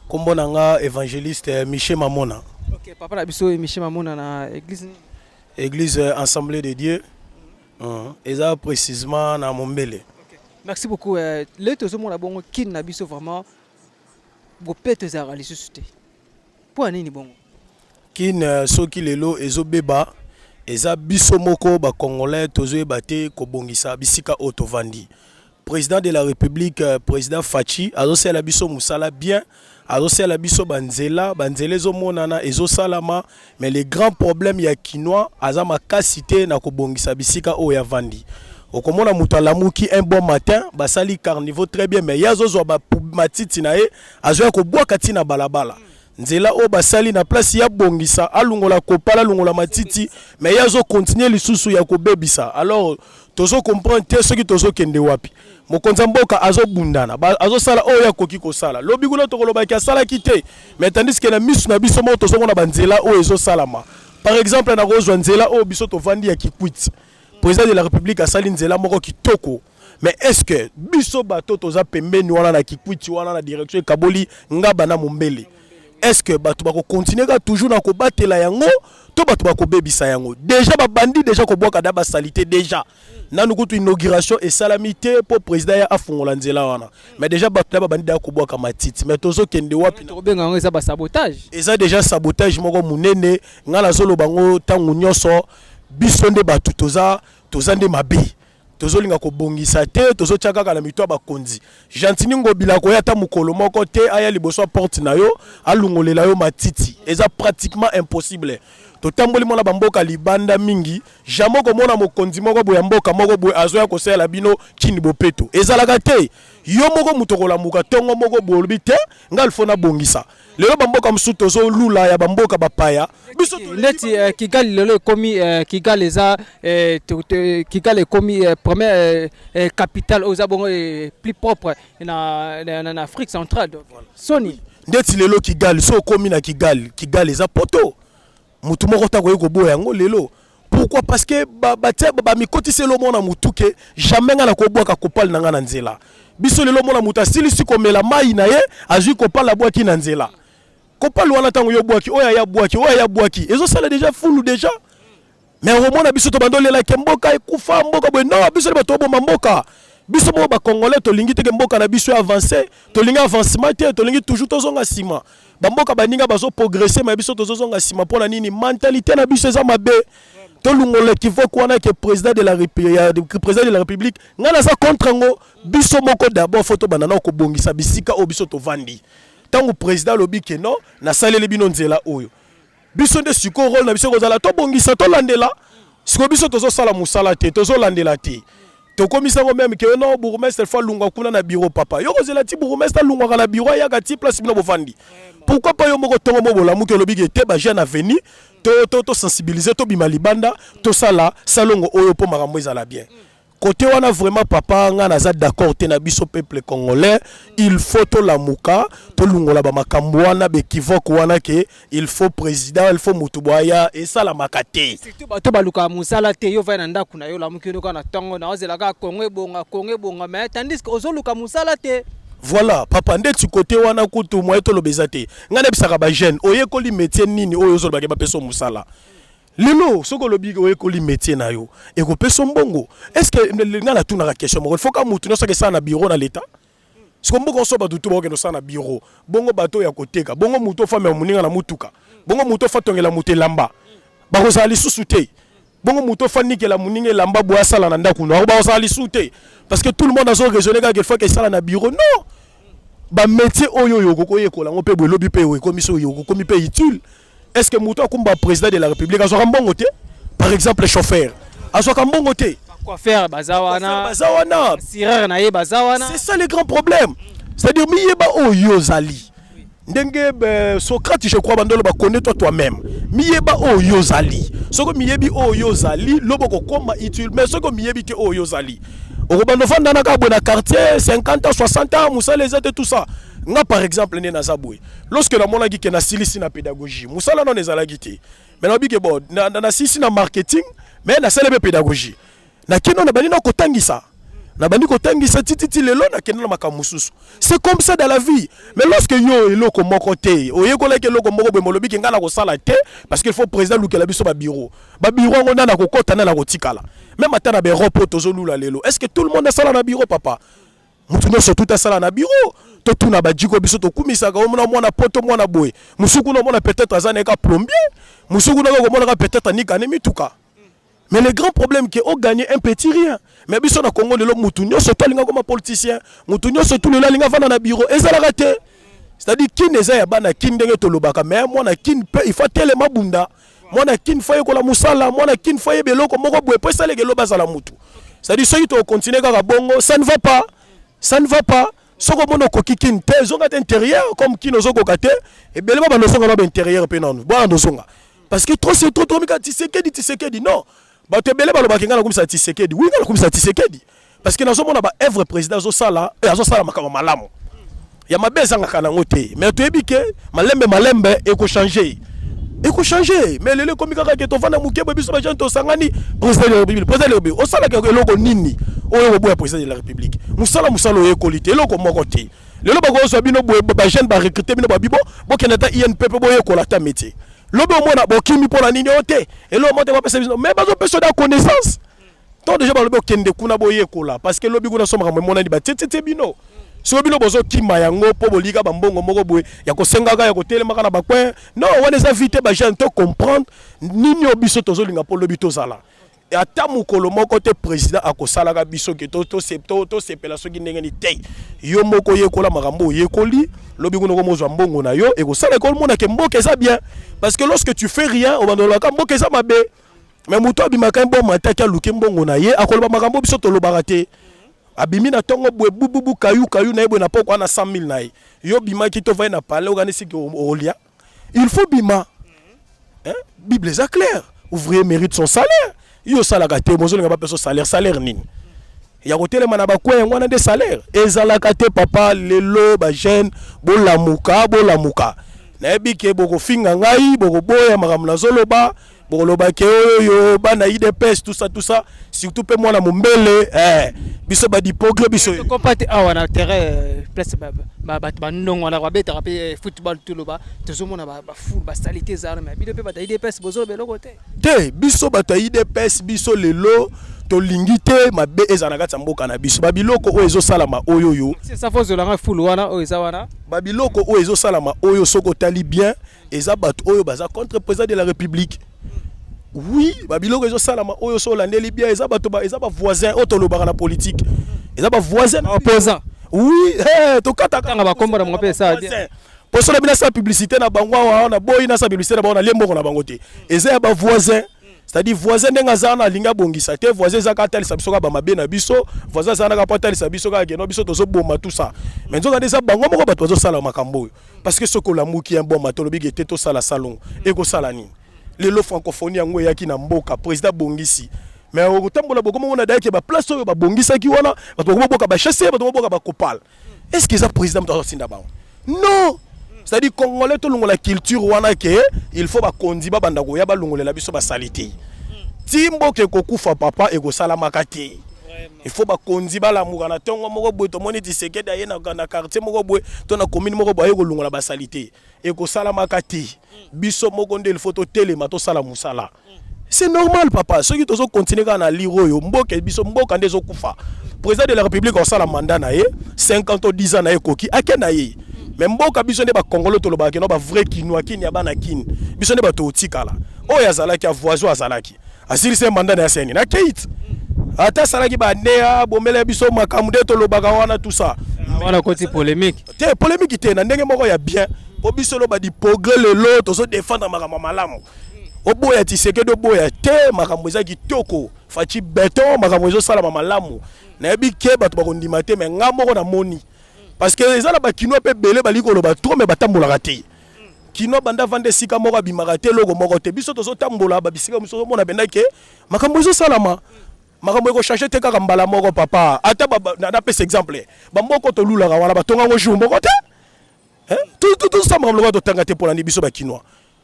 [SPEAKER 2] kombo nga évangéliste Michel Mamona.
[SPEAKER 3] OK papa na biso Michel Mamona na
[SPEAKER 2] église Assemblée de Dieu et ça précisément na Mombele.
[SPEAKER 3] Merci beaucoup le tozomona bongo kin na biso vraiment bopete za relisucité pour nini bongo
[SPEAKER 2] kin soki lelo ezobeba eza biso moko ba congolais tozoyeba te kobongisa bisika otovandi. Président de la République, président Fachi, azosala biso musala bien, azosala biso banzela zo monana ezo salama, mais les grands problèmes ya kinois azama kasité na kobongisa bisika o ya vandi. Okomona mutalamuki un bon matin, basali carnivore très bien, mais yazo zo ba matiti na e, azoya ko boa katina balabala. Nzela o basali na place ya bongisa alungola kopala alungola matiti, mais yazo continuer lisusu ya ko bebisa. Alors tozo comprendre te ce qui tozo kende wapi. Mokonza mboka azo bundana azo sala oya koki ko sala lobi kuna tokoloba ki sala kite mais tandis que na misu na biso mo tozo mona banzela o ezo salama. Par exemple na rozwa nzela o biso to vandi ya Kikwit président de la République a sali nzela moko kitoko, mais est-ce que biso bato toza pembeni wana na Kikwit wana na direction Kaboli ngaba na Mombele, est-ce que bato bako continuer ka toujours na ko batela yango to bato bako bebisa yango déjà ba bandi déjà ko boka da ba salité déjà nanu kutu inauguration et salamité pour président ya afungola nzela wana, mais déjà bato ba bandi da ko boka matiti, mais tozo kende wapi
[SPEAKER 3] to benga ngo eza ba sabotage,
[SPEAKER 2] eza déjà sabotage moko munene ngala zolo bango tangu nyoso biso nde bato toza nde mabe tozolinga kobongisa te tozotiaka kala mitwa bakonzi Gentini Ngobila ko yata mukolo moko te aya liboso porte na yo alungolela yo matiti eza pratiquement impossible. Totamboli mona bamboka libanda mingi jamais komona mokonzi moko boya mboka moko boya azoya kosela bino kini bopeto ezalaka te yo moko mutokola muka tongo moko bolbi te ngal fona bongisa lelo bamboka msuto tozo lula ya bamboka bapaya biso
[SPEAKER 3] neti Kigali lelo komi Kigali eza Kigali komi première capitale aux abongo plus propre na Afrique centrale donc soni
[SPEAKER 2] ndeti lelo Kigali so komi na Kigali eza poto mutu moko ta ko boya ngo lelo. Pourquoi? Parce que ba mikoti selo mona mutuke jamais nga na ko boka kopal na nga na nzela biso lelo mona muta silisi komela mai na ye azui kopal la boaki na nzela kopal wana tango yo boaki oya ya boaki ezo sala déjà fulu déjà, mais au mona biso to bandolela ke mboka ekufa mboka bwe non biso ba to bomba mboka biso mo ba congolais to lingi te ke mboka na biso avancer to lingi avancement te to lingi toujours tozonga sima bamboka baninga bazo progresser mais biso tozonga sima pona nini mentalité na biso eza mabe to lungole kivoku wana ke président de la République ngana za contre ngo biso moko d'abord photo banana ko bongisa bisika o biso to vandi tango président lobi ke non na salele bino nzela oyo biso nde siko rôle na biso kozala to bongisa to landela siko biso tozo sala musala te tozo landela te to komisa ngo même ke non bourgmestre fois lungwa kuna na bureau papa yo kozela ti bourgmestre lungwa na bureau ya gati place bino bovandi pourquoi pas yo moko tongo mo bola muke lobi ke te ba jeune avenir to sensibiliser to bima libanda to sala salongo oyo po makambo ezala bien. Côté wana vraiment papa nga naza d'accord te na biso peuple congolais il faut to la muka to lungola ba makambo wana be kivoko wana ke il faut président il faut mutuboya et ça la makate
[SPEAKER 3] surtout bato baluka musala te yo va na ndako na yo la mukino kana tongo na ozela ka Kongo bonga mais tandis que ozoluka musala te.
[SPEAKER 2] Voilà papa ndeti côté wana kutu moye to lobeza te nga nebisaka ba jeune oyekoli métier nini oyo ozolobaka ba peso musala lelo soko lobi oyekoli métier na yo e ko peso mbongo est-ce que nga la tuna la question il faut ka mutu no saka ça na bureau na l'état siko mboko so batutu ba okeno ça na bureau bongo bato ya koteka bongo mutu femme muninga na mutuka bongo mutu fatongela mutu lamba ba ko sali susute bongo mutu fanikela muninga lamba bo asala na ndaku no ba ko sali sute parce que tout le monde a son raisonner quelque fois que ça na bureau non ba métier oyo yo ko yekola ngo pe bo lobi pe yo komiso yo ko komi pe utile. Est-ce que mutu akumba président de la République azoka mbongo te par exemple chauffeur azoka mbongo te
[SPEAKER 3] coiffeur bazawana
[SPEAKER 2] sireur na ye bazawana
[SPEAKER 3] c'est
[SPEAKER 2] ça le grand problème c'est-à-dire miyeba oyo zali ndenge Socrate je crois bandolo ba connais-toi toi-même miyeba oyo zali soko miyebi oyo zali loboko koma utile mais soko miyebi te oyo zali okobanda fanda na ka bona quartier 50 ans 60 ans musala ezate tout ça nga par exemple ne nazabwe lorsque la mona ki na silisi na pédagogie musala non ezala gité mais na bike bon na sisi na marketing mais na selebe pédagogie na kino na bani na kotangisa na bani kotangisa tititi lelo na kino na makamususu c'est comme ça dans la vie mais lorsque yo eloko moko te oyekola ke eloko moko be molobi ke ngana ko sala te parce qu'il faut président lukela biso ba bureau ngona na kokota na kotikala même atana be repos tozolula lelo est-ce que tout le monde a sala na bureau papa mutu nyonso tout a sala na bureau to tuna ba jiko biso to kumisaka omona mwana poto mwana boy musuku no mona peut-être azana ka plombier musuku no ko mona peut-être nika ne mituka. Mais le grand problème c'est qu'on gagne un petit rien. Mais si on a Congo de l'homme, nous sommes comme politicien, nous sommes tous les gens dans le bureau. Et ça l'a raté. C'est-à-dire qui n'est pas là, qui n'est pas là, mais moi, il faut tellement bunda. Moi, qui ne fait que la moussala, moi, qui ne fait que l'eau, moi, je peux ça les gelo bas à la moutou. C'est-à-dire ceux qui continuent à bongo, ça ne va pas. Ça ne va pas. Ce qu'on a coquille qui est intérieur, comme qui nous a coquaté, et bien, nous sommes à l'intérieur, parce que trop c'est trop, Tshisekedi, non. Batebele balobaki ngana kumisa Tshisekedi oui ngana kumisa Tshisekedi parce que nazo mona ba œuvre président zo sala makama malamu ya mabeza ngaka nango te mais toyebi ke malembe eko changer mais lele komi kaka ke tovana mukebe biso ba gens to sangani président de la République osala ke eloko nini oyo boya président de la République musala oyo kolite eloko moko te lelo bako so bino ba jeune ba recruter bino ba bibo bo kenata INP pe boye kolata métier lobe omona bokimi pona nini ote elo monte ba pesa mais bazo pesa da connaissance tant déjà ba lobe okende kuna boye kola parce que lobi kuna somaka mona ni ba tete bino so bino bozo kima yango po bolika ba mbongo moko boye ya ko sengaka ya ko telemaka na ba coin non on les invite ba gens to comprendre nini obiso tozo linga po lobi tozala et ata mukolo moko te président akosalaka biso ke to sepela soki ndenge ni te yo moko yekola makambo yekoli lobi kuno ko mozwa mbongo na yo et ko sala ko mona ke mboka eza bien parce que lorsque tu fais rien au bandolo ka mboka eza mabe mais muto abimaka bon mataki aluke mbongo na ye akoloba makambo biso to lobaka te abimi na tongo bwe bubu kayu na yebo na poko na 100 000 na ye yo bima ki to va na parler organiser que olia il faut bima hein Bible est clair ouvrier mérite son salaire yo salaka te mozolinga ba peso salaire nini ya kotelema na bakwe ngwana de salaire ezalaka te papa lelo ba jeune bolamuka na ebike boko finga ngai boko boya makamna zoloba boko loba ke yo bana IDPS tout ça surtout pe mwana mombele biso ba dipogre biso
[SPEAKER 3] to compate awana terrain place ba ndongo na babeta rapé football tout loba tozomona ba foot ba salité za mais bido pe ba IDPS bozo beloko te
[SPEAKER 2] biso ba IDPS biso lelo to lingite mabe ezanaka tsamboka na biso babiloko o ezo salama oyo yo
[SPEAKER 3] c'est ça faut zolanga full wana o eza wana
[SPEAKER 2] babiloko o ezo salama oyo soko tali bien eza bato oyo baza contre président de la République oui babiloko ezo salama oyo so landeli bien eza bato eza ba voisin otolobaka na politique eza ba voisin
[SPEAKER 3] opposant
[SPEAKER 2] oui to kata
[SPEAKER 3] kanga ba kombo na mo pe ça
[SPEAKER 2] pour cela bina sa publicité na bango wana boy na sa publicité na bango na lembo na bango te eza ba voisin. C'est-à-dire voisin nenga zana linga bongisa te voisin zaka tali sabiso ka ba mabe na biso voisin zana ka patali sabiso ka geno biso tozo boma tout ça mais nzoka desa bango moko bato zo sala makambo parce que soko la muki en bon matolobi gete to sala salon e ko sala ni lelo francophonie yango yaki na mboka président bongisi mais au tambola boko mona daike ba place oyo ba bongisa ki wana bato ko boka ba chasser bato ko boka ba kopal est-ce que ça président to sinda ba non. C'est-à-dire congolais to longola culture wana ke il faut ba kondiba bandako ya ba longolela biso ba salité timbo ke kokufa papa e ko sala makate il faut ba kondiba la mugana tongo moko boy to moni Tshisekedi aye na quartier moko boy to na commune moko boy ko longola ba salité e ko sala makate biso moko nde il faut to telema to sala musala c'est normal papa ceux qui tozo continuer kana liro yo mboka biso mboka ndezo kufa président de la République o sala mandat na ye 50 ou 10 ans na ye koki akena ye mais mboka biso nde ba congolais to lobaka no ba vrai kinwa kini ya bana kini biso nde ba to tikala o ya zalaki ya voisin azalaki asili se mandat na seni na keit ata salaki ba nea bomela biso makamude to lobaka wana tout ça
[SPEAKER 3] wana côté polémique
[SPEAKER 2] te na ndenge moko ya bien po biso lo ba di progrès lelo to so défendre makambo malamu oboya Tshisekedi oboya te makambo eza kitoko fachi beton makambo ezo sala malamu na yebi ke bato bakondima te mais nga moko na moni parce que les gens là kino pe belé bali ko loba trop mais batambola raté kino banda vande sika moko bimaka te logo moko te biso tozo tambola ba bisika muso mona benda ke makambo zo salama makambo ko changer te kaka mbala moko papa ata na pese exemple ba moko to lula wana batonga ngo jour moko te hein tout ça makambo ko to tanga te pour na biso ba kino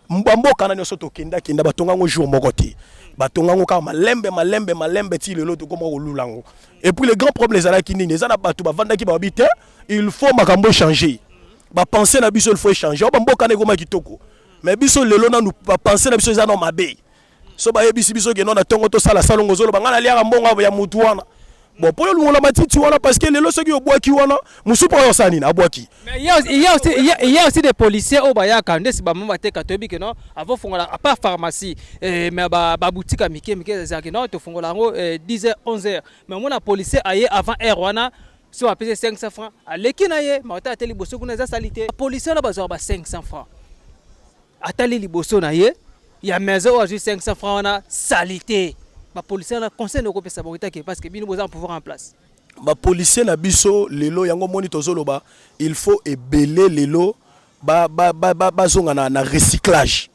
[SPEAKER 2] mboka na nyoso to kenda batonga ngo jour moko te batonga ngo kaka malembe ti lelo to komo ko lula ngo et puis le grand problème ezala ki nini ezana bato ba vanda ki ba habiter il faut makambo changer ba penser na biso il faut changer ba mboka na ko makitoko mais biso lelo na nous ba penser na biso ezana mabe so ba yebisi biso ke non na tongo to sala salongo zolo bangana liaka mbongo ya mutu wana bon pour le la matiti wana parce que lelo soki obwaki wana musu pour yosani na abwaki
[SPEAKER 3] mais il y a aussi des policiers au bayaka ndesi ba mama te katobi ke non avant fongola à part pharmacie mais ba boutique à mike za ke non to fongola ngo 10h 11h mais mon policier aye avant heure wana si on appelle 500 francs aleki na ye mata ateli boso kuna za salité policier na bazwa ba 500 francs atali liboso na ye ya maison a juste 500 francs na salité ba policier na conseil ne ko pesa ba ke parce que bino boza pouvoir en place
[SPEAKER 2] ba policier na biso lelo yango moni tozoloba il faut ebele lelo ba zonga na recyclage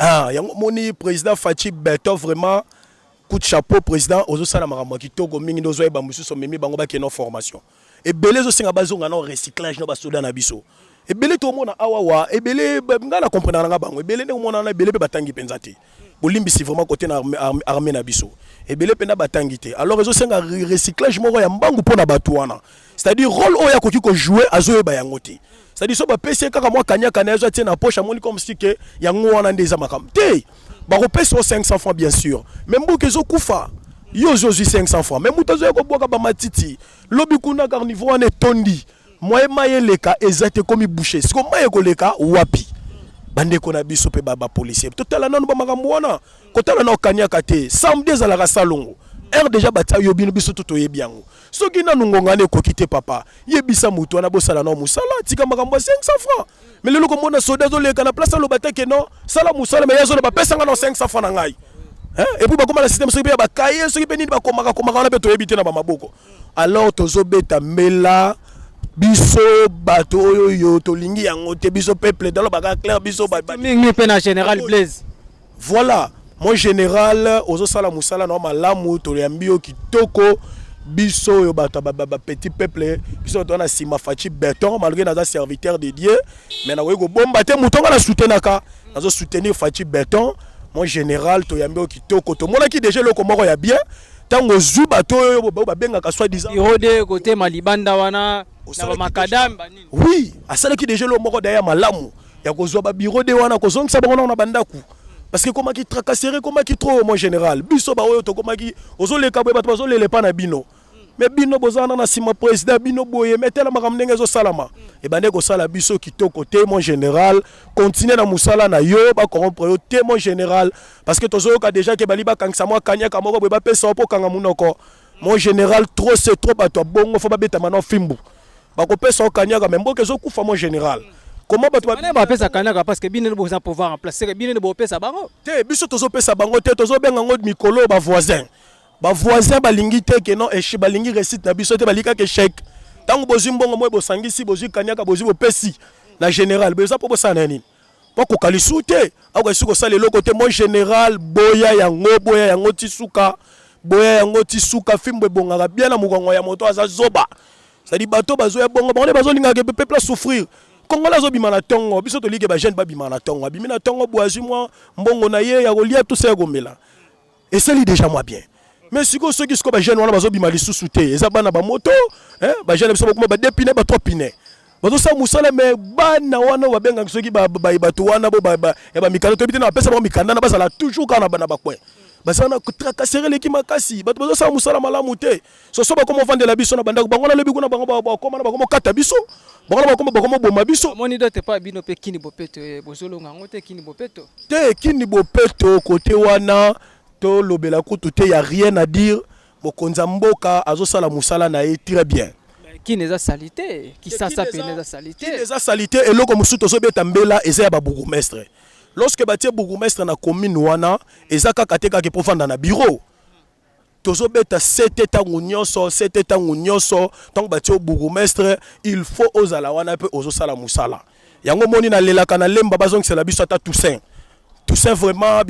[SPEAKER 2] yango moni président Fachi Beto vraiment coup de chapeau président ozo sala makambo kitoko mingi ndozo eba mususu memi bango ba keno formation ebele zo singa bazonga na recyclage no ba soda na biso ebele to mona awawa ebele ngala comprendre nga bango ebele ne mona na ebele pe batangi penza te bolimbi si vraiment côté na armée na biso ebele penda batangi te alors ezo senga recyclage moko ya mbangu pona batu wana c'est-à-dire rôle oya koki ko jouer azo eba yango te c'est-à-dire so ba PC kaka mwa kanyaka na ezo tina poche amoni comme si que yango wana ndeza makam te ba ko pesa 500 francs bien sûr même mboka ezo kufa yo zo 500 francs même mutazo ko boka ba matiti lobi kuna carnivore wana tondi moi maye leka ezate komi boucher siko maye ko leka wapi bande ko na biso pe ba policier totala nanu ba makambo wana kotala na okanyaka te samedi ezalaka salongo er déjà bata yo bino biso toto yebi yango soki nanu ngongane ko kite papa yebisa mutu wana bosala na musala tika makambo 500 francs mais lelo ko mona soda zo leka na place lo batake no sala musala mais yazo na ba pesa ngana 500 francs na ngai et puis bakoma la système soki ba kaye soki pe nini ba komaka wana pe to yebite na ba maboko alors tozo beta mela biso bato oyo yo tolingi yango te biso peuple dans le baga clair biso ba
[SPEAKER 3] mingi pe na général Blaise
[SPEAKER 2] voilà mon général ozo sala musala na malamu to yambio kitoko biso yo bato ba petit peuple biso to na sima Fachi Beton malgré na serviteur de Dieu mais na ko bomba te mutonga na soutenaka nazo soutenir Fachi Beton mon général to yambio kitoko to mona ki déjà loko moko ya bien tango zu bato yo ba benga ka soit disant
[SPEAKER 3] irode côté malibanda wana na ba makadam banini
[SPEAKER 2] oui asala ki déjà lo moko derrière malamu ya kozwa ba bureau de wana kozongisa bango na bandaku parce que comment qui tracasserait comment qui trop mon général biso ba oyo to comment qui ozoleka boye bato bazolele pa na bino mais bino bozana na sima président bino boye metela makambo ndenge zo salama e bande ko sala biso kitoko te mon général continuer na musala na yo ba corrompre yo te mon général parce que tozoyoka déjà ke bali ba kangisa mwa kanyaka moko boye ba pesa po kanga munoko mon général trop c'est trop bato bongo fo ba beta mano fimbu ba ko pesa kanyaka même mboka zo kufa mon général comment bato
[SPEAKER 3] ba pesa kanyaka parce que bino boza pouvoir en place bino bo pesa bango
[SPEAKER 2] te biso tozo pesa bango te tozo benga ngo mikolo ba voisin balingi te ke non eche balingi récite na biso te balika ke chèque tango bozi mbongo mo bosangisi bozi kanyaka bozi bopesi na général beza po bosana nini poko kalisu te ako isuko sala loko te mon général boya yango tisuka fimbo bongaka bien na mukongo ya moto aza zoba c'est-à-dire bato bazo ya bongo bango bazo linga ke peuple souffrir Kongola zo bimana tongo biso to ligue ba jeune ba bimana tongo bimina tongo boazi moi mbongo na ye ya kolia tout ça gomela et c'est déjà moi bien mais siko ceux qui sont ba jeune wana bazo bima lisusu te eza bana ba moto ba jeune biso ba ba dépine ba trois pine bazo sa musala mais bana wana ba benga ceux qui ba bato wana bo ba ya ba mikano to bitena ba pesa ba mikanda na basala toujours kana bana ba kwen basana tracasserer l'équipe makasi bato bazo sa musala malamu te so ba comment vendre la biso na banda bango na lebi kuna bango ba koma na bango kata biso bango ba boma biso
[SPEAKER 3] moni dote pa bino pe kini bopeto bozolonga ngote kini bopeto
[SPEAKER 2] te kini bopeto côté wana to lobela kutu te ya rien à dire mokonza mboka azosala musala na ye très bien
[SPEAKER 3] qui neza salité qui ça s'appelle neza salité
[SPEAKER 2] qui neza salité et loko musu to sobeta mbela eza ya ba bourgmestre lorsque batie bourgmestre na commune wana eza kaka te kaka profanda na bureau tozobeta 7 tango nyonso 7 tango nyonso tant bati au bourgmestre il faut ozala wana pe ozosala musala yango moni na lelaka na lemba bazongisa la biso ata Toussaint vraiment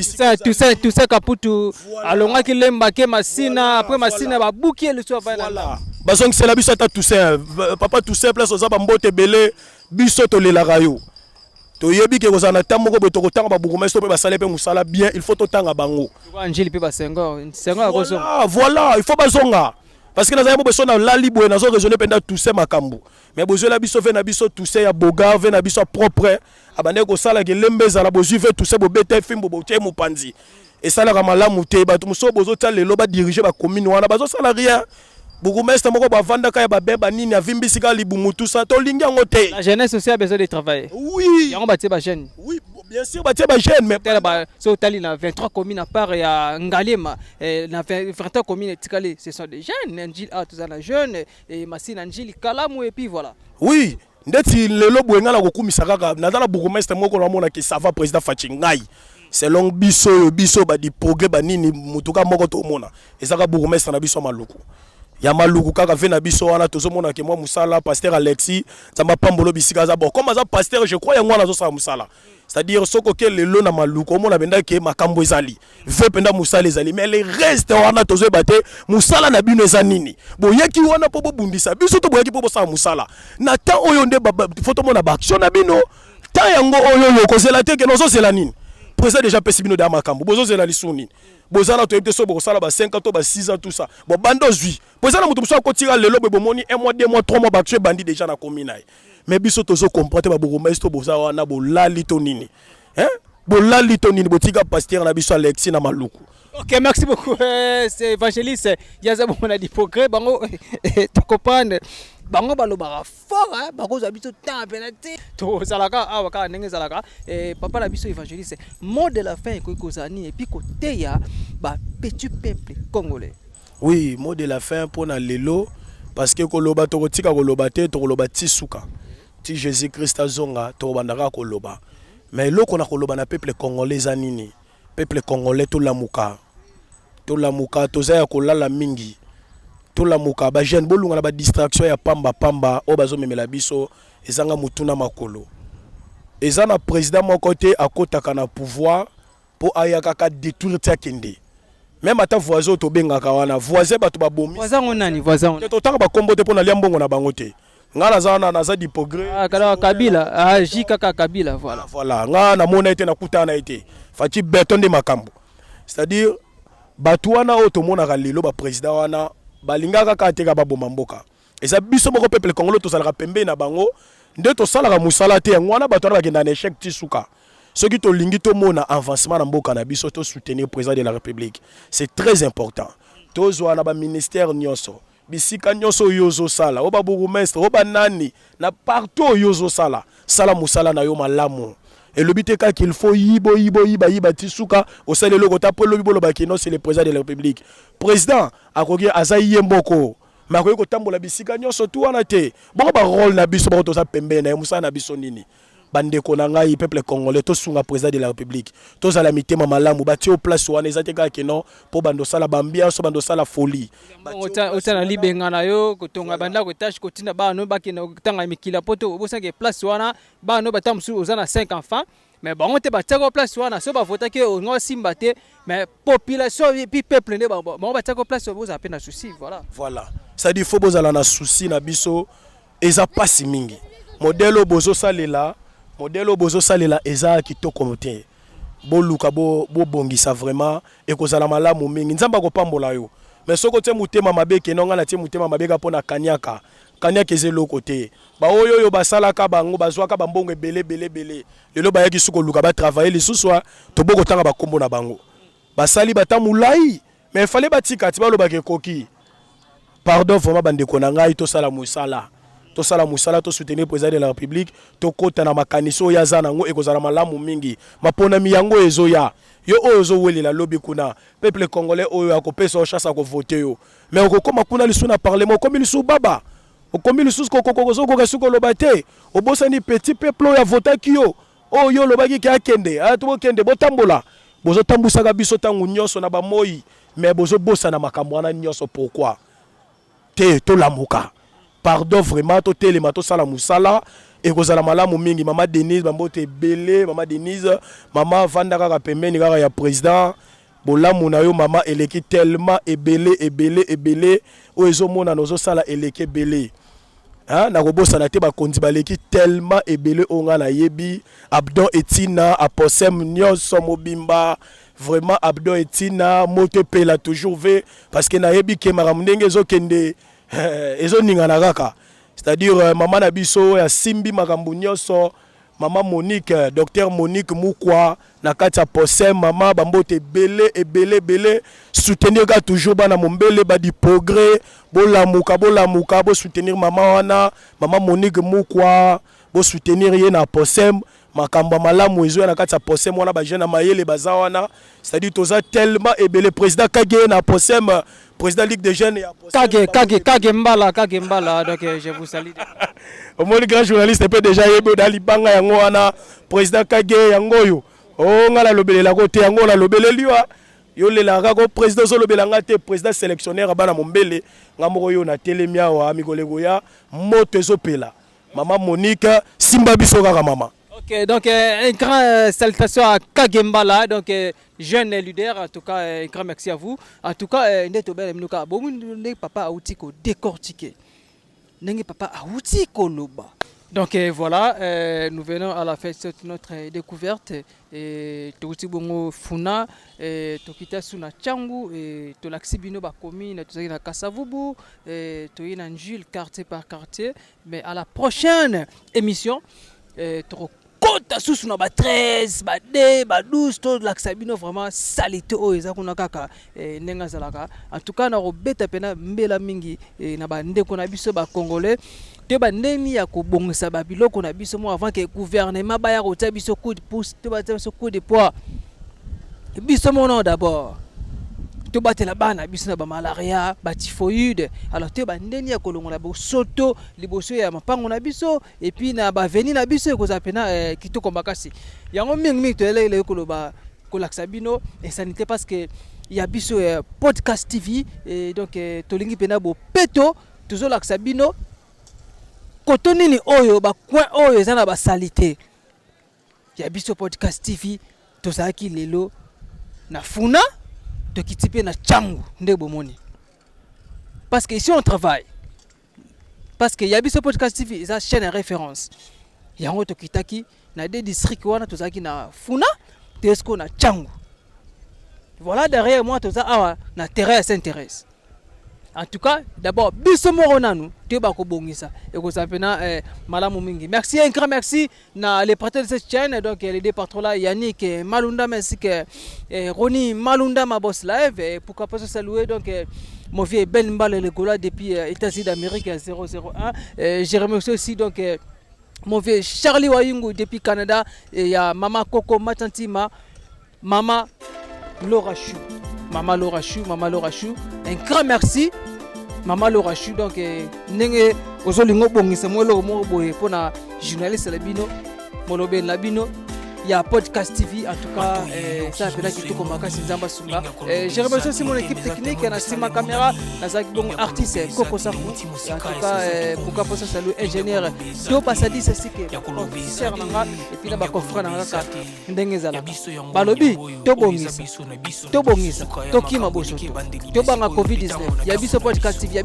[SPEAKER 3] Toussaint Kaputu alonga ki lemba ke masina après masina ba buki le so
[SPEAKER 2] voilà bazongisa la biso ata Toussaint papa Toussaint place ozaba mbote belé biso to lelaka yo to yebi ke kozana tamoko be to kotanga ba bourgmestre pe basale pe musala bien il faut totanga bango
[SPEAKER 3] Angeli pe ba Senghor akoso
[SPEAKER 2] voilà il faut bazonga parce que naza besoin na lali boye nazo raisonner penda Toussaint makambo mais besoin la biso ve na biso Toussaint ya boga ve na biso propre abande ko sala ke lembeza la bozu ve Toussaint bo bete fimbo bo tie mopanzi et sala ka malamu te ba muso bozo tala lelo ba diriger ba commune wana bazo sala rien bourgmestre moko ba vanda ka ya ba beba nini avimbisi ka libumu tout ça to lingi ngo te
[SPEAKER 3] la jeunesse aussi a besoin de travailler
[SPEAKER 2] oui
[SPEAKER 3] yango batie ba jeune
[SPEAKER 2] oui bien sûr batie ba jeune mais
[SPEAKER 3] so tali na 23 communes à part ya Ngalema na 23 communes tikale ce sont des jeunes Angeli a tous na jeunes et Masina Angeli Kalamu et puis voilà
[SPEAKER 2] oui ndeti lelo bwenga na kokumisa kaka nazala bourgmestre moko na mona ki sava président Fachingai selon biso ba di progrès ba nini mutuka moko to mona ezaka bourgmestre na biso maluku ya maluku kaka ve na biso wana tozomona ke moi musala pasteur Alexis zamba pambolo bisika za bon comme ça pasteur je crois yango na zo sa musala c'est-à-dire soko ke lelo na maluku omona benda ke makambo ezali ve penda musala ezali mais les restes wana tozo bate musala na bino ezanini boyeki wana po bobundisa biso to boyeki po bosa musala na ta oyo nde photo mona ba action na bino ta yango oyo yokozela te ke nozo zela nini président déjà pesi bino da makambo bozo zela lisuni bozana to yebte so bokosala ba 5 ans to ba 6 ans tout ça bon bando zui bozana mutu muso akotira lelo be bomoni 1 mois 2 mois 3 mois ba tuer bandi déjà na commune mais biso tozo comprendre ba bourgmestre boza wana bolali to nini bolali to nini botika pasteur na biso Alexis na maluku.
[SPEAKER 3] Ok, merci beaucoup c'est évangéliste yaza bona di progrès bango to comprendre bango balobaka fort bakoza biso temps penalty to salaka awa ka ndenge salaka papa la biso évangéliste mot de la fin ko kozani et puis côté ya ba petit peuple congolais.
[SPEAKER 2] Oui, mot de la fin pour na lelo parce que koloba to kotika koloba te to koloba tisuka ti Jésus Christ azonga to bandaka koloba mais loko na koloba na peuple congolais anini peuple congolais to lamuka to zaya kolala mingi to lamuka ba jeune bolunga na ba distraction ya pamba o bazo memela biso ezanga mutuna makolo ezana président moko te akotaka na pouvoir po ayaka ka détruire takende même ata voisin to bengaka wana voisin bato ba bomi
[SPEAKER 3] voisin onani voisin
[SPEAKER 2] to tanga ba kombo te po na liambongo na bango te ngala zana na za d'hypocrite
[SPEAKER 3] kala Kabila jikaka Kabila
[SPEAKER 2] voilà nga na mona ete na kutana ete fati beton de makambo c'est-à-dire bato wana o to mona ka lelo ba président wana balingaka ka teka ba bomba mboka eza biso moko peuple congolais to salaka pembe na bango nde to salaka musala te ngwana bato wana bakenda na échec tisuka ceux to lingi to mona avancement na mboka na biso to soutenir président de la République c'est très important to zo na ba ministère nyonso bisika nyonso yozo sala o ba bourgmestre o ba nani na partout yozo sala musala na yo malamu et le but est qu'il faut yiba tisuka au sein de l'ogota pour le bibolo bakino c'est le président de la République président akoki azayi mboko makoki kotambola bisika nyonso tu wana te bon ba rôle na biso ba to za pembe na musala na biso nini bande konanga i peuple congolais to sunga président de la République to za la mitema malamu bati au place wana ezate ka keno po bando sala bambia so bando sala folie
[SPEAKER 3] otana libenga na yo kotonga banda ko tâche kotina bano bakina tanga mikila poto obosange place wana bano batamsu ozana 5 enfants mais bon te batako place wana so ba vota ke ngo simba te mais population puis peuple ne bon batako place oboza à peine na souci
[SPEAKER 2] voilà ça dit faut bozala na souci na biso eza pasi mingi modèle bozo salela eza kitoko te boluka bo bongisa vraiment et kozala malamu mingi nzamba ko pambola yo mais soko te mutema mabeke nonga na te mutema mabeka pona kanyaka ezelo côté ba oyo basalaka bango bazwaka bambongo belé lelo bayaki suko luka ba travailler les sous-soir to boko tanga ba kombo na bango basali batamulai mais fallait batika ti baloba ke koki pardon vraiment bande konanga to sala musala to soutenir président de la République to kota na makaniso ya zana ngo ekozala malamu mingi mapona miyango ezoya yo ozo welela lobby kuna peuple congolais oyo akopesa chance ko voter yo mais okoma kuna lisu na parlement comme lisu baba okomi lisu kokokozo kokasuko lobate obosani petit peuple ya voter kio oyo lobaki ki akende to kende botambola bozo tambusaka biso tangu nyonso na ba moyi mais bozo bossa na makambo wana nyonso pourquoi te to lamuka pardon vraiment to telema to sala musala et kozala malamu mingi mama Denise bambote belé mama Denise mama vanda kaka pembeni kaka ya président bolamu na yo mama eleki tellement ebele o ezomona nozo sala eleki belé hein na kobosa na te ba kondi baleki tellement ebele onga na yebi Abdon Etina aposem nyonso mobimba vraiment Abdon Etina moto pela toujours ve parce que na yebi ke maramndenge ezokende ezoninga na kaka c'est-à-dire maman na biso ya simbi makambo nyonso maman Monique docteur Monique Mukwa na kati ya posem maman bambote ebele soutenir ka toujours bana mombele ba di progrès bolamuka bo soutenir maman wana maman Monique Mukwa bo soutenir ye na posem makambo malamu ezo na kati ya posem wana ba jeune mayele baza wana c'est-à-dire toza tellement ebele président Kage na posem président Ligue des jeunes ya posem
[SPEAKER 3] Kage mbala donc je vous salue.
[SPEAKER 2] Au moins le grand journaliste peut déjà yebo dali banga yango wana président Kage yango yo o ngala lobele la côté yango la lobele liwa yo le la ko président zo lobela ngate président sélectionneur bana mombele ngamoko yo na telemia wa amigolego ya moto ezopela maman Monique simba biso kaka mama.
[SPEAKER 3] Ok, donc un grand salutation à Kagembala, donc jeune leader, en tout cas un grand merci à vous. En tout cas, papa a outil ko décortiquer. Nenge papa a outil ko loba. Donc voilà, nous venons à la fin de notre découverte. Touti bongo funa, tokita suna changu, tolaksi bino ba commune, tozaki na Kasavubu, toyi na Njul quartier par quartier. Mais à la prochaine émission, kota susu na ba 13 ba 2 ba 12 to laksabino vraiment salité o eza kuna kaka nenga zalaka en tout cas na robeta pena mbela mingi na ba ndeko na biso ba congolais te ba ndeni ya ko bongisa ba biloko na biso mo avant que gouvernement ba ya ko ta biso coup de pouce te ba ta biso coup de poids biso mo non d'abord to batela bana biso na ba malaria ba typhoïde alors te ba ndeni ya kolongola bo soto liboso ya mapango na biso et puis na ba veni na biso ko za pena kitoko makasi yango mingi to ele ko ba ko laksabino et sanité parce que il y a biso podcast TV et donc tolingi pena bo peto toujours laksabino kotonini oyo ba coin oyo za na ba salité il y a biso podcast TV to za ki lelo na funa de kitipe na changu ndebo moni parce que ici on travaille parce que yabi ce podcast TV ça chaîne de référence yango to kitaki na des districts wana to zaki na funa tesco na changu voilà derrière moi to za awa na terrain s'intéresse en tout cas d'abord biso morona nous te ba ko bongisa et ko sapena malamu mingi merci un grand merci na les partenaires de cette chaîne donc les deux patrons là Yannick Malunda merci que Roni Malunda ma boss live et pourquoi pas se saluer donc mon vieux Ben Mbale le gola depuis États-Unis d'Amérique 001 je remercie aussi donc mon vieux Charlie Wayungu depuis Canada et il y a maman Coco Matantima maman Laura Chou un grand merci Maman Laura Chou donc nenge ozolingo bongisa mwelo mo boye pona journaliste labino molobe labino il y a podcast TV en tout cas ça fait là qui tout comme makasi nzamba sunga je remercie aussi mon équipe technique na sima caméra na zaki bon artiste Coco Sakou en tout cas pourquoi pas ça salut ingénieur do pasadi c'est que officier nanga et puis na ba confrère nanga ka ndenge zala balobi to bongisa to kima boso to banga covid-19 ya biso podcast TV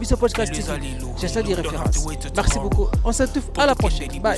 [SPEAKER 3] je sais des références merci beaucoup on se retrouve à la prochaine bye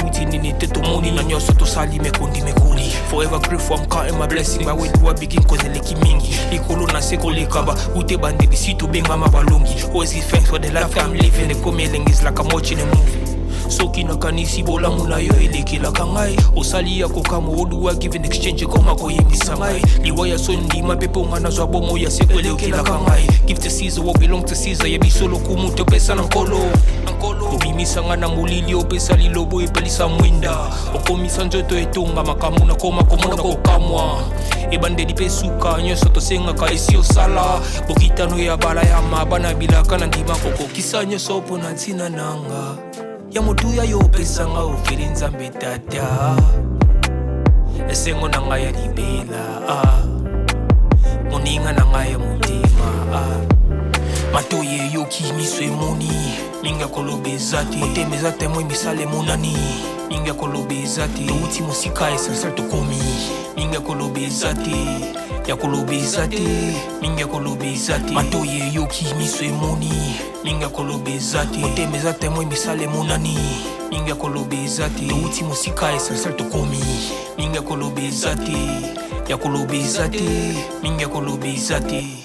[SPEAKER 5] Nini teto moni na nyoso to sali mekundi mekuli forever grateful I'm counting my blessing my way to a begin cause leki mingi ikolo na seko lekaba ute bande bisitu benga mabalongi always give thanks for the life I'm living the coming is like I'm watching a movie soki na kanisi bola muna yo eleki la kangai osali ya kokamu oduwa give in exchange koma ko yimisa mai liwaya sondi mapepo ngana zwa bomo ya seko eleki la kangai give to Caesar what belong to Caesar ya bisolo kumuto pesa na nkolo obimisa ngana mulili opesa lilobo epelisa mwinda okomisa nzoto etonga makamu na koma komona kokamwa ebande dipesuka nyoso tosengaka esi osala bokitano ya bala ya mabana bilaka na ndima kokokisa nyoso pona ntina nanga ya motuya yo opesa nga ofeli nzambe tata esengo nanga ya libela moninga na ngai ya motema matoye yoki miso emoni mingi akoloba eza te motema eza te moi misala emonani mingi akoloba eza te touti mosika essentiel tokomi mingi akoloba eza te yakoloba eza te mingi akoloba eza te matoye yoki miso emoni mingi akoloba eza te motema eza te moi misala emonani mingi akoloba eza te touti mosika essentiel tokomi mingi akoloba eza te yakoloba eza te mingi akoloba eza te